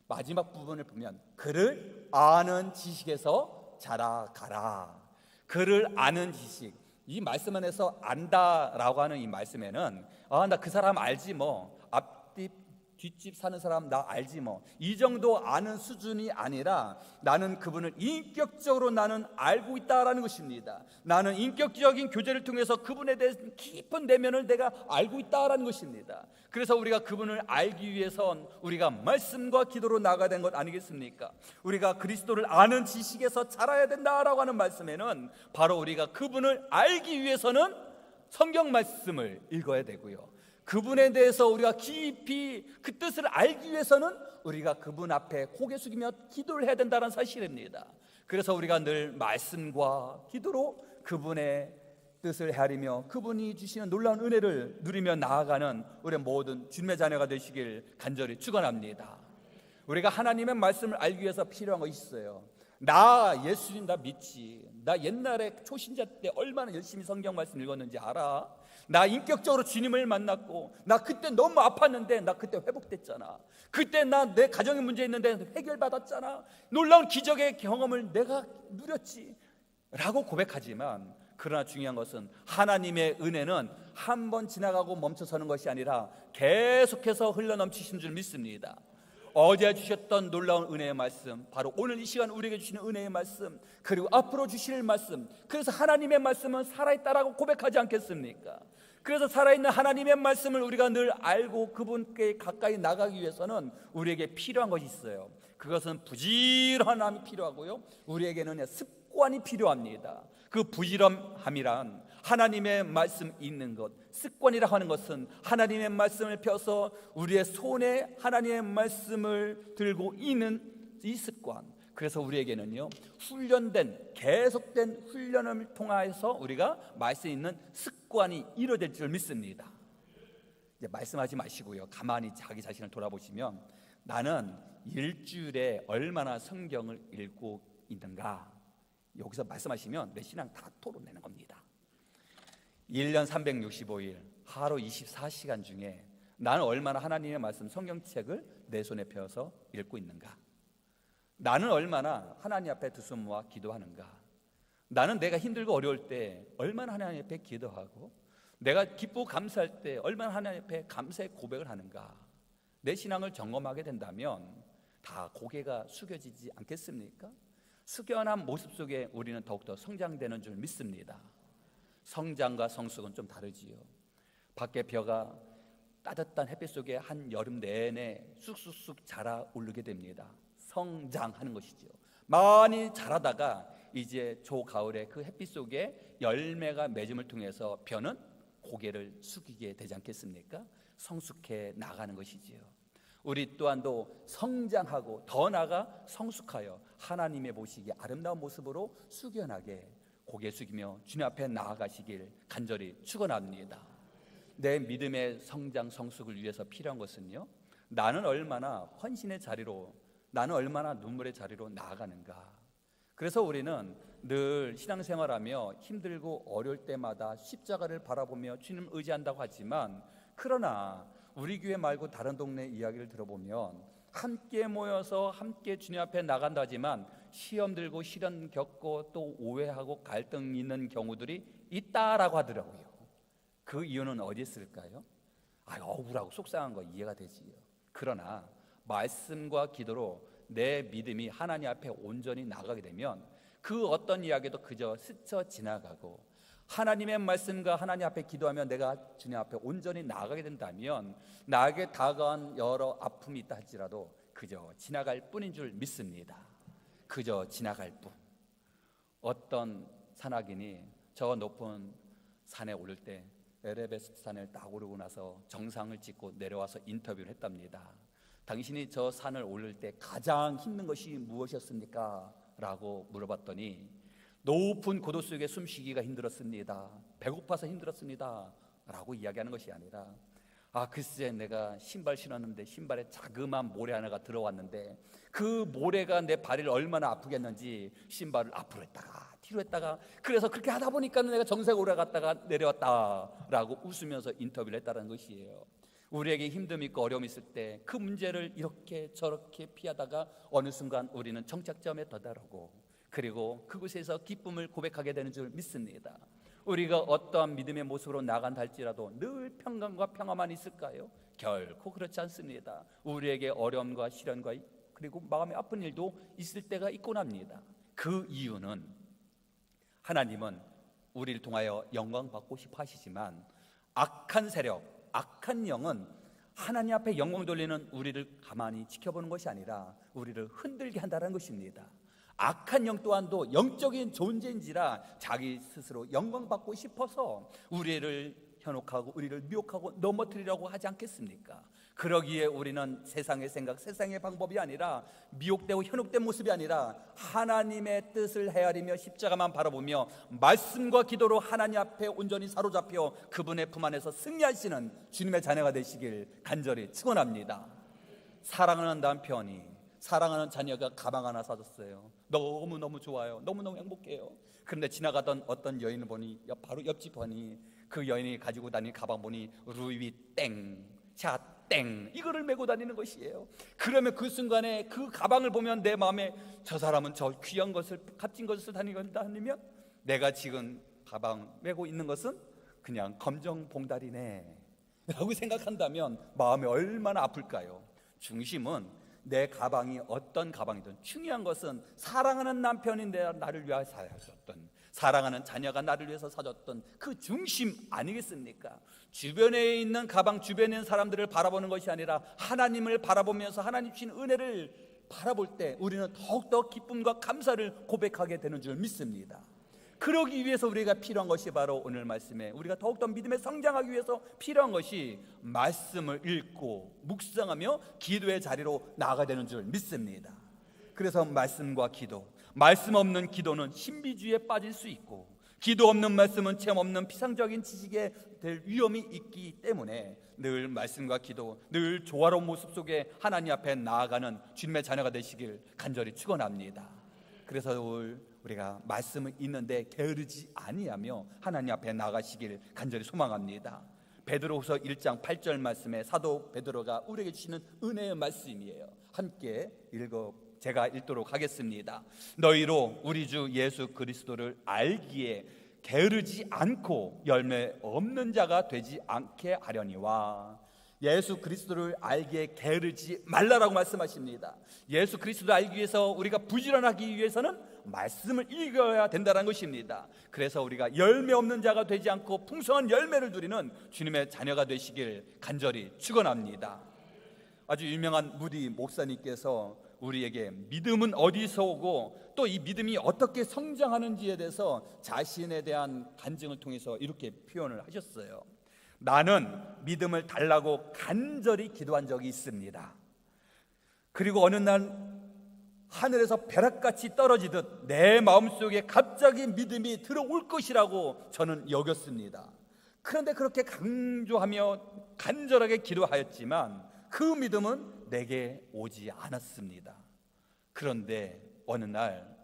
마지막 부분을 보면 그를 아는 지식에서 자라가라. 그를 아는 지식, 이 말씀 안에서 안다라고 하는 이 말씀에는 나 그 사람 알지 뭐, 앞집 뒷집 사는 사람 나 알지 뭐, 이 정도 아는 수준이 아니라 나는 그분을 인격적으로 나는 알고 있다라는 것입니다. 나는 인격적인 교제를 통해서 그분에 대해서 깊은 내면을 내가 알고 있다라는 것입니다. 그래서 우리가 그분을 알기 위해선 우리가 말씀과 기도로 나아가야 되는 것 아니겠습니까? 우리가 그리스도를 아는 지식에서 자라야 된다라고 하는 말씀에는 바로 우리가 그분을 알기 위해서는 성경 말씀을 읽어야 되고요, 그분에 대해서 우리가 깊이 그 뜻을 알기 위해서는 우리가 그분 앞에 고개 숙이며 기도를 해야 된다는 사실입니다. 그래서 우리가 늘 말씀과 기도로 그분의 뜻을 헤아리며 그분이 주시는 놀라운 은혜를 누리며 나아가는 우리 모든 주님의 자녀가 되시길 간절히 축원합니다. 우리가 하나님의 말씀을 알기 위해서 필요한 것이 있어요. 나 예수님 나 믿지, 나 옛날에 초신자 때 얼마나 열심히 성경 말씀 읽었는지 알아? 나 인격적으로 주님을 만났고 나 그때 너무 아팠는데 나 그때 회복됐잖아. 그때 나 내 가정에 문제 있는데 해결받았잖아. 놀라운 기적의 경험을 내가 누렸지 라고 고백하지만, 그러나 중요한 것은 하나님의 은혜는 한 번 지나가고 멈춰서는 것이 아니라 계속해서 흘러넘치신 줄 믿습니다. 어제 주셨던 놀라운 은혜의 말씀, 바로 오늘 이 시간 우리에게 주시는 은혜의 말씀, 그리고 앞으로 주실 말씀, 그래서 하나님의 말씀은 살아있다라고 고백하지 않겠습니까? 그래서 살아있는 하나님의 말씀을 우리가 늘 알고 그분께 가까이 나가기 위해서는 우리에게 필요한 것이 있어요. 그것은 부지런함이 필요하고요, 우리에게는 습관이 필요합니다. 그 부지런함이란 하나님의 말씀 읽는 것, 습관이라 하는 것은 하나님의 말씀을 펴서 우리의 손에 하나님의 말씀을 들고 있는 이 습관, 그래서 우리에게는요 훈련된, 계속된 훈련을 통하여서 우리가 말씀 있는 습관이 이루어질 줄 믿습니다. 이제 말씀하지 마시고요, 가만히 자기 자신을 돌아보시면 나는 일주일에 얼마나 성경을 읽고 있는가, 여기서 말씀하시면 내 신앙 다 토로내는 겁니다. 1년 365일 하루 24시간 중에 나는 얼마나 하나님의 말씀 성경책을 내 손에 펴서 읽고 있는가? 나는 얼마나 하나님 앞에 두 손 모아 기도하는가? 나는 내가 힘들고 어려울 때 얼마나 하나님 앞에 기도하고, 내가 기쁘고 감사할 때 얼마나 하나님 앞에 감사의 고백을 하는가? 내 신앙을 점검하게 된다면 다 고개가 숙여지지 않겠습니까? 숙연한 모습 속에 우리는 더욱더 성장되는 줄 믿습니다. 성장과 성숙은 좀 다르지요. 밖에 벼가 따뜻한 햇빛 속에 한 여름 내내 쑥쑥쑥 자라 오르게 됩니다. 성장하는 것이죠. 많이 자라다가 이제 초가을에 그 햇빛 속에 열매가 맺음을 통해서 벼는 고개를 숙이게 되지 않겠습니까? 성숙해 나가는 것이지요. 우리 또한도 성장하고 더 나아가 성숙하여 하나님의 보시기에 아름다운 모습으로 숙연하게 고개 숙이며 주님 앞에 나아가시길 간절히 축원합니다. 내 믿음의 성장 성숙을 위해서 필요한 것은요, 나는 얼마나 헌신의 자리로, 나는 얼마나 눈물의 자리로 나아가는가. 그래서 우리는 늘 신앙생활하며 힘들고 어려울 때마다 십자가를 바라보며 주님을 의지한다고 하지만, 그러나 우리 교회 말고 다른 동네 이야기를 들어보면 함께 모여서 함께 주님 앞에 나간다 하지만 시험 들고 시련 겪고 또 오해하고 갈등 있는 경우들이 있다라고 하더라고요. 그 이유는 어디 있을까요? 억울하고 속상한 거 이해가 되지요. 그러나 말씀과 기도로 내 믿음이 하나님 앞에 온전히 나가게 되면 그 어떤 이야기도 그저 스쳐 지나가고, 하나님의 말씀과 하나님 앞에 기도하며 내가 주님 앞에 온전히 나아가게 된다면 나에게 다가온 여러 아픔이 있다 할지라도 그저 지나갈 뿐인 줄 믿습니다. 그저 지나갈 뿐. 어떤 산악인이 저 높은 산에 오를 때 에베레스트 산을 딱 오르고 나서 정상을 찍고 내려와서 인터뷰를 했답니다. 당신이 저 산을 오를 때 가장 힘든 것이 무엇이었습니까? 라고 물어봤더니 높은 고도 속에 숨쉬기가 힘들었습니다. 배고파서 힘들었습니다. 라고 이야기하는 것이 아니라, 글쎄 내가 신발 신었는데 신발에 자그마한 모래 하나가 들어왔는데 그 모래가 내 발을 얼마나 아프게 했는지 신발을 앞으로 했다가 뒤로 했다가, 그래서 그렇게 하다 보니까 내가 정상에 올라갔다가 내려왔다라고 웃으면서 인터뷰를 했다는 것이에요. 우리에게 힘듦이 있고 어려움이 있을 때 그 문제를 이렇게 저렇게 피하다가 어느 순간 우리는 정착점에 도달하고, 그리고 그곳에서 기쁨을 고백하게 되는 줄 믿습니다. 우리가 어떠한 믿음의 모습으로 나간다 할지라도 늘 평강과 평화만 있을까요? 결코 그렇지 않습니다. 우리에게 어려움과 시련과 그리고 마음이 아픈 일도 있을 때가 있곤 합니다. 그 이유는 하나님은 우리를 통하여 영광 받고 싶어 하시지만 악한 세력, 악한 영은 하나님 앞에 영광 돌리는 우리를 가만히 지켜보는 것이 아니라 우리를 흔들게 한다는 것입니다. 악한 영 또한도 영적인 존재인지라 자기 스스로 영광받고 싶어서 우리를 현혹하고 우리를 미혹하고 넘어뜨리려고 하지 않겠습니까? 그러기에 우리는 세상의 생각, 세상의 방법이 아니라 미혹되고 현혹된 모습이 아니라 하나님의 뜻을 헤아리며 십자가만 바라보며 말씀과 기도로 하나님 앞에 온전히 사로잡혀 그분의 품 안에서 승리하시는 주님의 자녀가 되시길 간절히 축원합니다. 사랑하는 남편이, 사랑하는 자녀가 가방 하나 사줬어요. 너무너무 좋아요. 너무너무 행복해요. 그런데 지나가던 어떤 여인을 보니, 바로 옆집 보니 그 여인이 가지고 다니는 가방 보니 루이 땡, 샤 땡, 이거를 메고 다니는 것이에요. 그러면 그 순간에 그 가방을 보면 내 마음에 저 사람은 저 귀한 것을, 값진 것을 다니건다 아니면 내가 지금 가방 메고 있는 것은 그냥 검정 봉다리네 라고 생각한다면 마음이 얼마나 아플까요? 중심은 내 가방이 어떤 가방이든 중요한 것은 사랑하는 남편이 나를 위하여 사줬던, 사랑하는 자녀가 나를 위해서 사줬던 그 중심 아니겠습니까? 주변에 있는 가방, 주변에 있는 사람들을 바라보는 것이 아니라 하나님을 바라보면서 하나님 주신 은혜를 바라볼 때 우리는 더욱더 기쁨과 감사를 고백하게 되는 줄 믿습니다. 그러기 위해서 우리가 필요한 것이 바로 오늘 말씀에 우리가 더욱더 믿음에 성장하기 위해서 필요한 것이 말씀을 읽고 묵상하며 기도의 자리로 나아가야 되는 줄 믿습니다. 그래서 말씀과 기도, 말씀 없는 기도는 신비주의에 빠질 수 있고 기도 없는 말씀은 체험 없는 피상적인 지식에 될 위험이 있기 때문에 늘 말씀과 기도, 늘 조화로운 모습 속에 하나님 앞에 나아가는 주님의 자녀가 되시길 간절히 축원합니다. 그래서 우리가 말씀은 있는데 게으르지 아니하며 하나님 앞에 나가시길 간절히 소망합니다. 베드로후서 1장 8절 말씀에 사도 베드로가 우리에게 주시는 은혜의 말씀이에요. 함께 제가 읽도록 하겠습니다. 너희로 우리 주 예수 그리스도를 알기에 게으르지 않고 열매 없는 자가 되지 않게 하려니와. 예수 그리스도를 알기에 게으르지 말라라고 말씀하십니다. 예수 그리스도를 알기 위해서 우리가 부지런하기 위해서는 말씀을 읽어야 된다는 것입니다. 그래서 우리가 열매 없는 자가 되지 않고 풍성한 열매를 누리는 주님의 자녀가 되시길 간절히 축원합니다. 아주 유명한 무디 목사님께서 우리에게 믿음은 어디서 오고 또 이 믿음이 어떻게 성장하는지에 대해서 자신에 대한 간증을 통해서 이렇게 표현을 하셨어요. 나는 믿음을 달라고 간절히 기도한 적이 있습니다. 그리고 어느 날 하늘에서 벼락같이 떨어지듯 내 마음속에 갑자기 믿음이 들어올 것이라고 저는 여겼습니다. 그런데 그렇게 강조하며 간절하게 기도하였지만 그 믿음은 내게 오지 않았습니다. 그런데 어느 날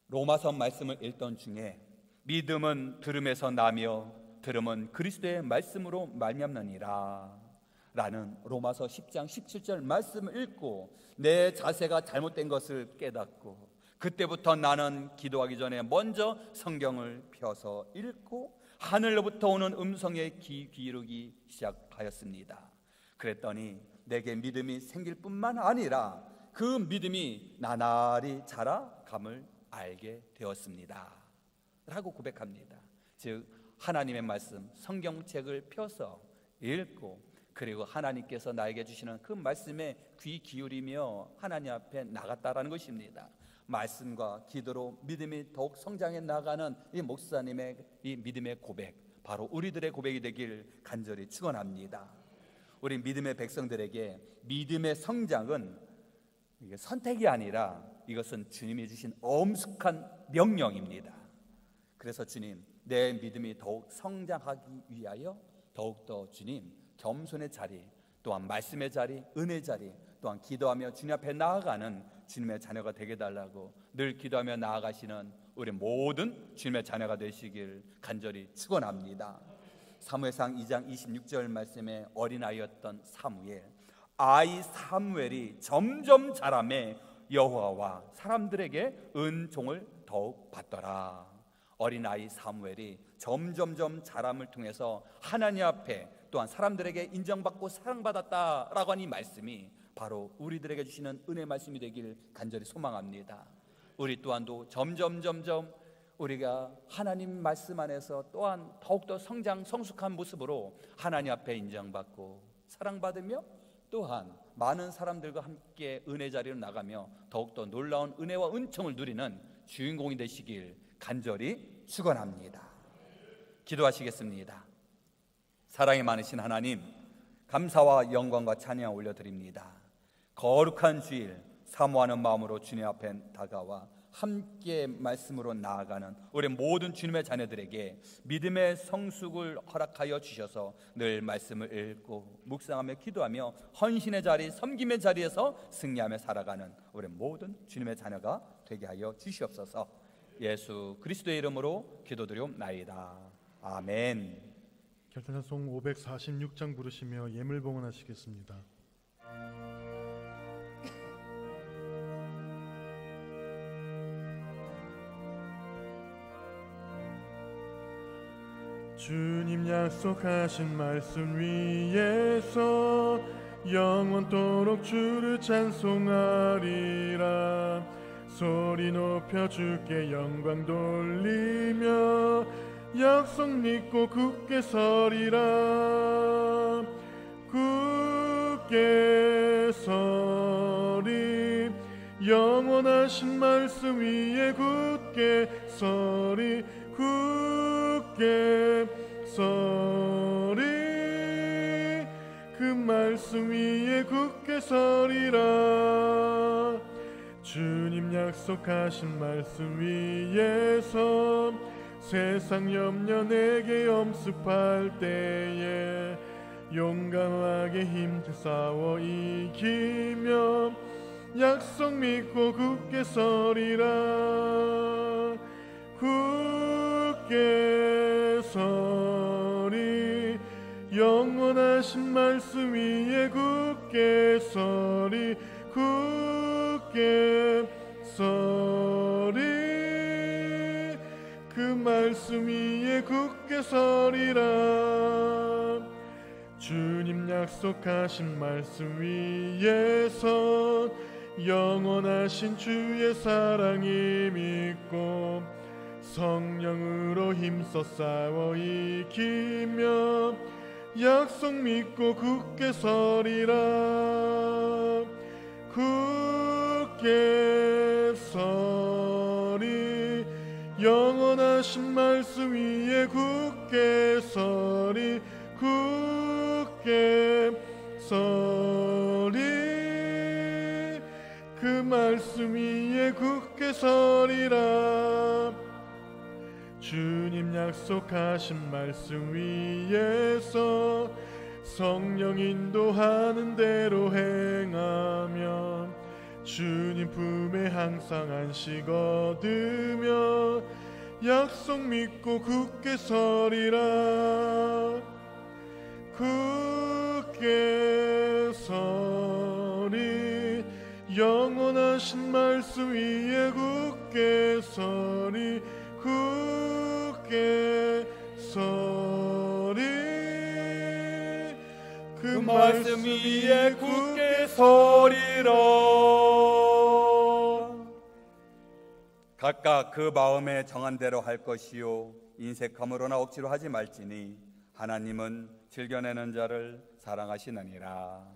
로마서 말씀을 읽던 중에 믿음은 들음에서 나며 들음은 그리스도의 말씀으로 말미암느니라 라는 로마서 10장 17절 말씀을 읽고 내 자세가 잘못된 것을 깨닫고 그때부터 나는 기도하기 전에 먼저 성경을 펴서 읽고 하늘로부터 오는 음성에 귀 기울이기 시작하였습니다. 그랬더니 내게 믿음이 생길 뿐만 아니라 그 믿음이 나날이 자라감을 알게 되었습니다 라고 고백합니다. 즉 하나님의 말씀 성경책을 펴서 읽고 그리고 하나님께서 나에게 주시는 그 말씀에 귀 기울이며 하나님 앞에 나갔다라는 것입니다. 말씀과 기도로 믿음이 더욱 성장해 나가는 이 목사님의 이 믿음의 고백, 바로 우리들의 고백이 되길 간절히 축원합니다. 우리 믿음의 백성들에게 믿음의 성장은 이게 선택이 아니라 이것은 주님이 주신 엄숙한 명령입니다. 그래서 주님, 내 믿음이 더욱 성장하기 위하여 더욱더 주님 겸손의 자리, 또한 말씀의 자리, 은혜의 자리, 또한 기도하며 주님 앞에 나아가는 주님의 자녀가 되게 달라고 늘 기도하며 나아가시는 우리 모든 주님의 자녀가 되시길 간절히 축원합니다. 사무엘상 2장 26절 말씀에 어린아이였던 아이 사무엘이 점점 자라매 여호와와 사람들에게 은총을 더욱 받더라. 어린아이 사무엘이 점점점 자람을 통해서 하나님 앞에 또한 사람들에게 인정받고 사랑받았다라고 하는 이 말씀이 바로 우리들에게 주시는 은혜 말씀이 되길 간절히 소망합니다. 우리 또한도 점점 우리가 하나님 말씀 안에서 또한 더욱더 성숙한 모습으로 하나님 앞에 인정받고 사랑받으며 또한 많은 사람들과 함께 은혜 자리로 나가며 더욱더 놀라운 은혜와 은총을 누리는 주인공이 되시길 간절히 축원합니다. 기도하시겠습니다. 사랑이 많으신 하나님, 감사와 영광과 찬양 올려드립니다. 거룩한 주일 사모하는 마음으로 주님 앞에 다가와 함께 말씀으로 나아가는 우리 모든 주님의 자녀들에게 믿음의 성숙을 허락하여 주셔서 늘 말씀을 읽고 묵상하며 기도하며 헌신의 자리, 섬김의 자리에서 승리하며 살아가는 우리 모든 주님의 자녀가 되게 하여 주시옵소서. 예수 그리스도의 이름으로 기도드리옵나이다. 아멘. 결탄찬송 546장 부르시며 예물 봉헌하시겠습니다. 주님 약속하신 말씀 위에서 영원토록 주를 찬송하리라. 소리 높여 주께 영광 돌리며 약속 믿고 굳게 서리라. 굳게 서리 영원하신 말씀 위에 굳게 서리. 굳게 서리 그 말씀 위에 굳게 서리라. 주님 약속하신 말씀 위에서 세상 염려 내게 엄습할 때에 용감하게 힘써 싸워 이기며 약속 믿고 굳게 서리라. 굳게 서리 영원하신 말씀 위에 굳게 서리. 굳게 서리 그 말씀 위에 굳게 서리라. 주님 약속하신 말씀 위에서 영원하신 주의 사랑이 믿고 성령으로 힘써 싸워 이기며 약속 믿고 굳게 서리라. 굳게 서리 영원하신 말씀 위에 굳게 서리. 굳게 서리 그 말씀 위에 굳게 서리라. 주님 약속하신 말씀 위에서 성령 인도하는 대로 행하며 주님 품에 항상 안식 얻으며 약속 믿고 굳게 서리라. 굳게 서리 영원하신 말씀 위에 굳게 서리. 굳게 서리 그 말씀 위에 굳게 서리라. 각각 그 마음에 정한 대로 할 것이요 인색함으로나 억지로 하지 말지니 하나님은 즐겨내는 자를 사랑하시느니라.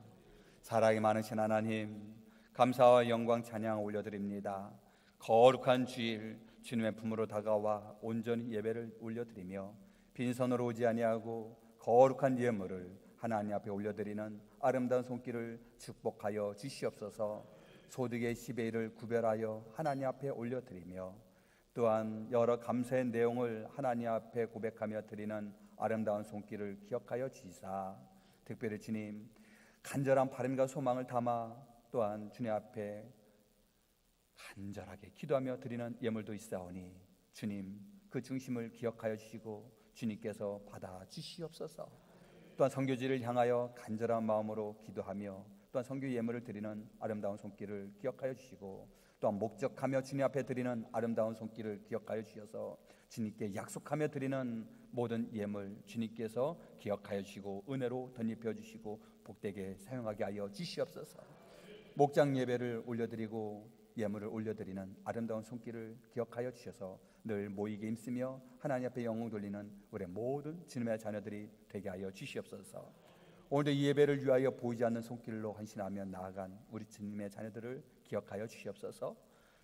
사랑이 많으신 하나님, 감사와 영광 찬양 올려드립니다. 거룩한 주일 주님의 품으로 다가와 온전히 예배를 올려드리며 빈손으로 오지 아니하고 거룩한 예물을 하나님 앞에 올려드리는 아름다운 손길을 축복하여 주시옵소서. 소득의 10의 1을 구별하여 하나님 앞에 올려드리며 또한 여러 감사의 내용을 하나님 앞에 고백하며 드리는 아름다운 손길을 기억하여 주시사 특별히 주님 간절한 바람과 소망을 담아 또한 주님 앞에 간절하게 기도하며 드리는 예물도 있사오니 주님 그 중심을 기억하여 주시고 주님께서 받아 주시옵소서. 또한 선교지를 향하여 간절한 마음으로 기도하며 또한 선교 예물을 드리는 아름다운 손길을 기억하여 주시고 또한 목적하며 주님 앞에 드리는 아름다운 손길을 기억하여 주셔서 주님께 약속하며 드리는 모든 예물 주님께서 기억하여 주시고 은혜로 덧입혀 주시고 복되게 사용하게 하여 주시옵소서. 목장 예배를 올려드리고 예물을 올려드리는 아름다운 손길을 기억하여 주셔서 늘 모이게 힘쓰며 하나님 앞에 영광 돌리는 우리 모든 주님의 자녀들이 되게 하여 주시옵소서. 오늘도 이 예배를 위하여 보이지 않는 손길로 헌신하며 나아간 우리 주님의 자녀들을 기억하여 주시옵소서.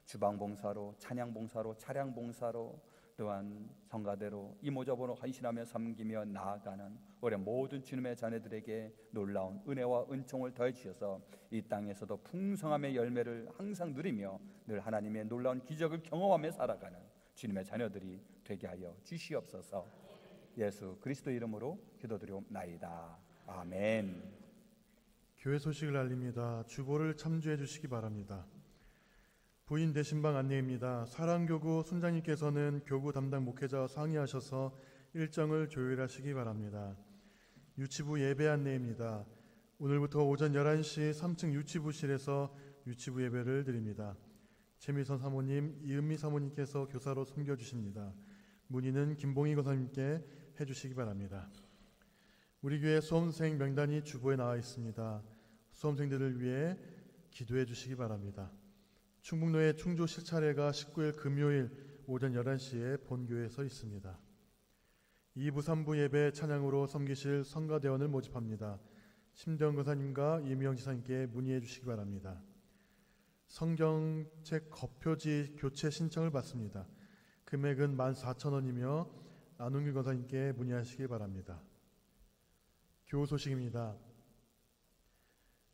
주방봉사로, 찬양봉사로, 차량봉사로 또한 성가대로 이모저모로 헌신하며 섬기며 나아가는 우리 모든 주님의 자녀들에게 놀라운 은혜와 은총을 더해 주셔서 이 땅에서도 풍성함의 열매를 항상 누리며 늘 하나님의 놀라운 기적을 경험하며 살아가는 주님의 자녀들이 되게 하여 주시옵소서. 예수 그리스도 이름으로 기도드리옵나이다. 아멘. 교회 소식을 알립니다. 주보를 참조해 주시기 바랍니다. 부인 대신방 안내입니다. 사랑교구 순장님께서는 교구 담당 목회자와 상의하셔서 일정을 조율하시기 바랍니다. 유치부 예배 안내입니다. 오늘부터 오전 11시 3층 유치부실에서 유치부 예배를 드립니다. 최미선 사모님, 이은미 사모님께서 교사로 섬겨주십니다. 문의는 김봉희 권사님께 해주시기 바랍니다. 우리 교회 수험생 명단이 주보에 나와 있습니다. 수험생들을 위해 기도해 주시기 바랍니다. 충북로의 충주 실차례가 19일 금요일 오전 11시에 본교에서 있습니다. 2부 3부 예배 찬양으로 섬기실 성가대원을 모집합니다. 심대원 권사님과 이미영 지사님께 문의해 주시기 바랍니다. 성경책 겉표지 교체 신청을 받습니다. 금액은 14,000원이며 안웅길 권사님께 문의하시기 바랍니다. 교우 소식입니다.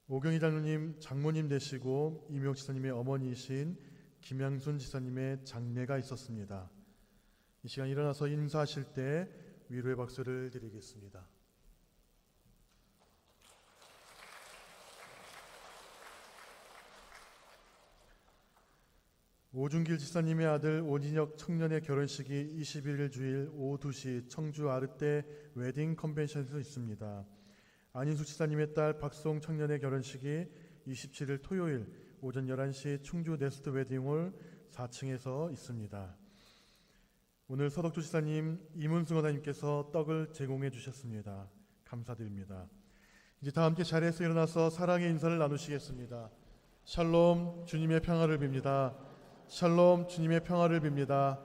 오경희 장로님 장모님 되시고 이미영 지사님의 어머니이신 김양순 지사님의 장례가 있었습니다. 이 시간 일어나서 인사하실 때 위로의 박수를 드리겠습니다. 오준길 지사님의 아들 오진혁 청년의 결혼식이 21일 주일 오후 2시 청주 아르떼 웨딩 컨벤션에서 있습니다. 안인숙 지사님의 딸 박송 청년의 결혼식이 27일 토요일 오전 11시 충주 네스트 웨딩홀 4층에서 있습니다. 오늘 서덕주 지사님, 이문승 원사님께서 떡을 제공해 주셨습니다. 감사드립니다. 이제 다 함께 자리에서 일어나서 사랑의 인사를 나누시겠습니다. 샬롬, 주님의 평화를 빕니다. 샬롬, 주님의 평화를 빕니다.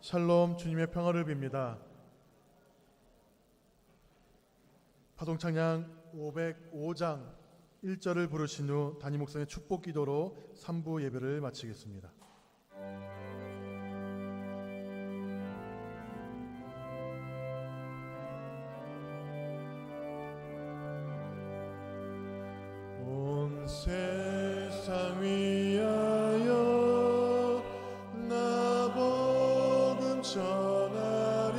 샬롬, 주님의 평화를 빕니다. 파동창량 505장 1절을 부르신 후 담임 목사의 축복 기도로 3부 예배를 마치겠습니다. 온 세상 위하여 나 복음 전하리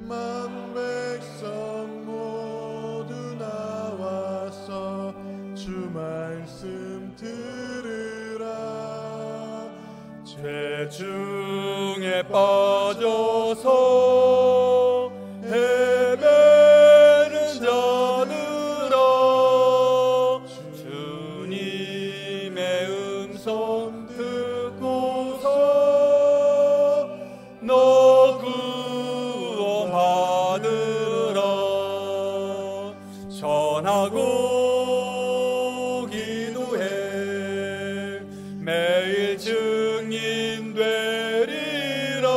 만 백성 모두 나와서 주 말씀 들으라. 죄 중에 빠져서 헤매는 자들아 주님의 음성 듣고서 너 구원 받으라. 전하고 기도해 매일 증인 되리라.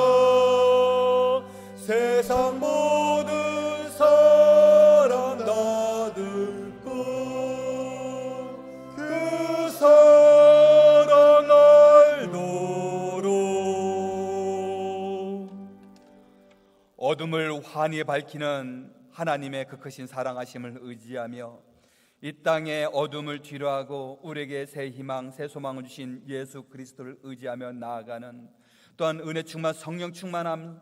세상 모든 사람 다 듣고 그 사랑 알도록. 어둠을 환히 밝히는 하나님의 그 크신 사랑하심을 의지하며 이 땅의 어둠을 뒤로하고 우리에게 새 희망, 새 소망을 주신 예수 그리스도를 의지하며 나아가는, 또한 은혜 충만, 성령 충만함,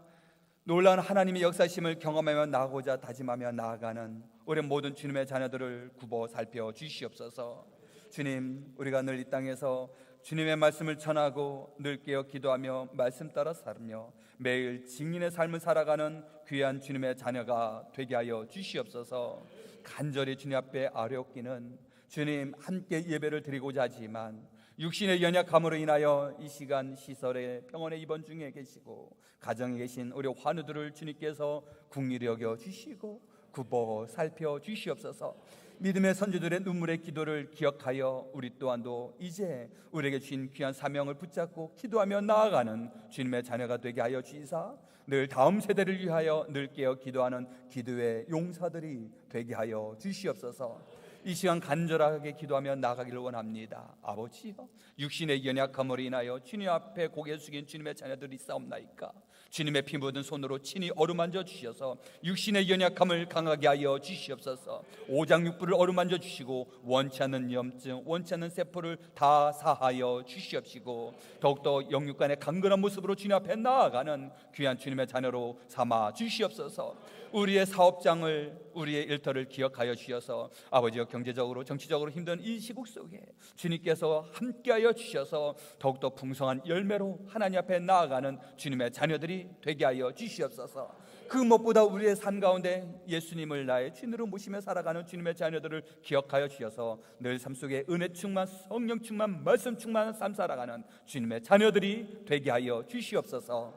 놀라운 하나님의 역사심을 경험하며 나아가고자 다짐하며 나아가는 우리 모든 주님의 자녀들을 굽어 살펴 주시옵소서. 주님, 우리가 늘 이 땅에서 주님의 말씀을 전하고 늘 깨어 기도하며 말씀 따라 살며 매일 증인의 삶을 살아가는 귀한 주님의 자녀가 되게 하여 주시옵소서. 간절히 주님 앞에 아뢰옵기는 주님, 함께 예배를 드리고자 하지만 육신의 연약함으로 인하여 이 시간 시설에 병원에 입원 중에 계시고 가정에 계신 우리 환우들을 주님께서 긍휼히 여겨 주시고 굽어 살펴 주시옵소서. 믿음의 선지들의 눈물의 기도를 기억하여 우리 또한도 이제 우리에게 주신 귀한 사명을 붙잡고 기도하며 나아가는 주님의 자녀가 되게 하여 주시사 늘 다음 세대를 위하여 늘 깨어 기도하는 기도의 용사들이 되게 하여 주시옵소서. 이 시간 간절하게 기도하며 나아가기를 원합니다. 아버지여, 육신의 연약함으로 인하여 주님 앞에 고개 숙인 주님의 자녀들이 싸움나이까 주님의 피 묻은 손으로 친히 어루만져 주셔서 육신의 연약함을 강하게 하여 주시옵소서. 오장육부를 어루만져 주시고 원치 않는 염증, 원치 않는 세포를 다 사하여 주시옵시고 더욱더 영육간의 강건한 모습으로 주님 앞에 나아가는 귀한 주님의 자녀로 삼아 주시옵소서. 우리의 사업장을, 우리의 일터를 기억하여 주셔서 아버지여, 경제적으로 정치적으로 힘든 이 시국 속에 주님께서 함께하여 주셔서 더욱더 풍성한 열매로 하나님 앞에 나아가는 주님의 자녀들이 되게 하여 주시옵소서. 그 무엇보다 우리의 삶 가운데 예수님을 나의 주인으로 모시며 살아가는 주님의 자녀들을 기억하여 주셔서 늘 삶 속에 은혜 충만, 성령 충만, 말씀 충만한 삶 살아가는 주님의 자녀들이 되게 하여 주시옵소서.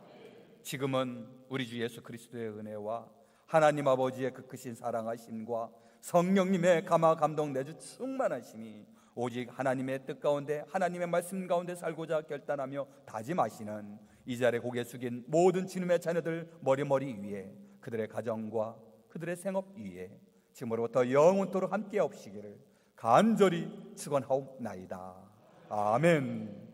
지금은 우리 주 예수 그리스도의 은혜와 하나님 아버지의 그 크신 사랑하심과 성령님의 감화 감동 내주 충만하심이 오직 하나님의 뜻 가운데 하나님의 말씀 가운데 살고자 결단하며 다짐하시는 이 자리에 고개 숙인 모든 주님의 자녀들 머리 위에, 그들의 가정과 그들의 생업 위에 지금으로부터 영원토록 함께 하옵시기를 간절히 축원하옵나이다. 아멘.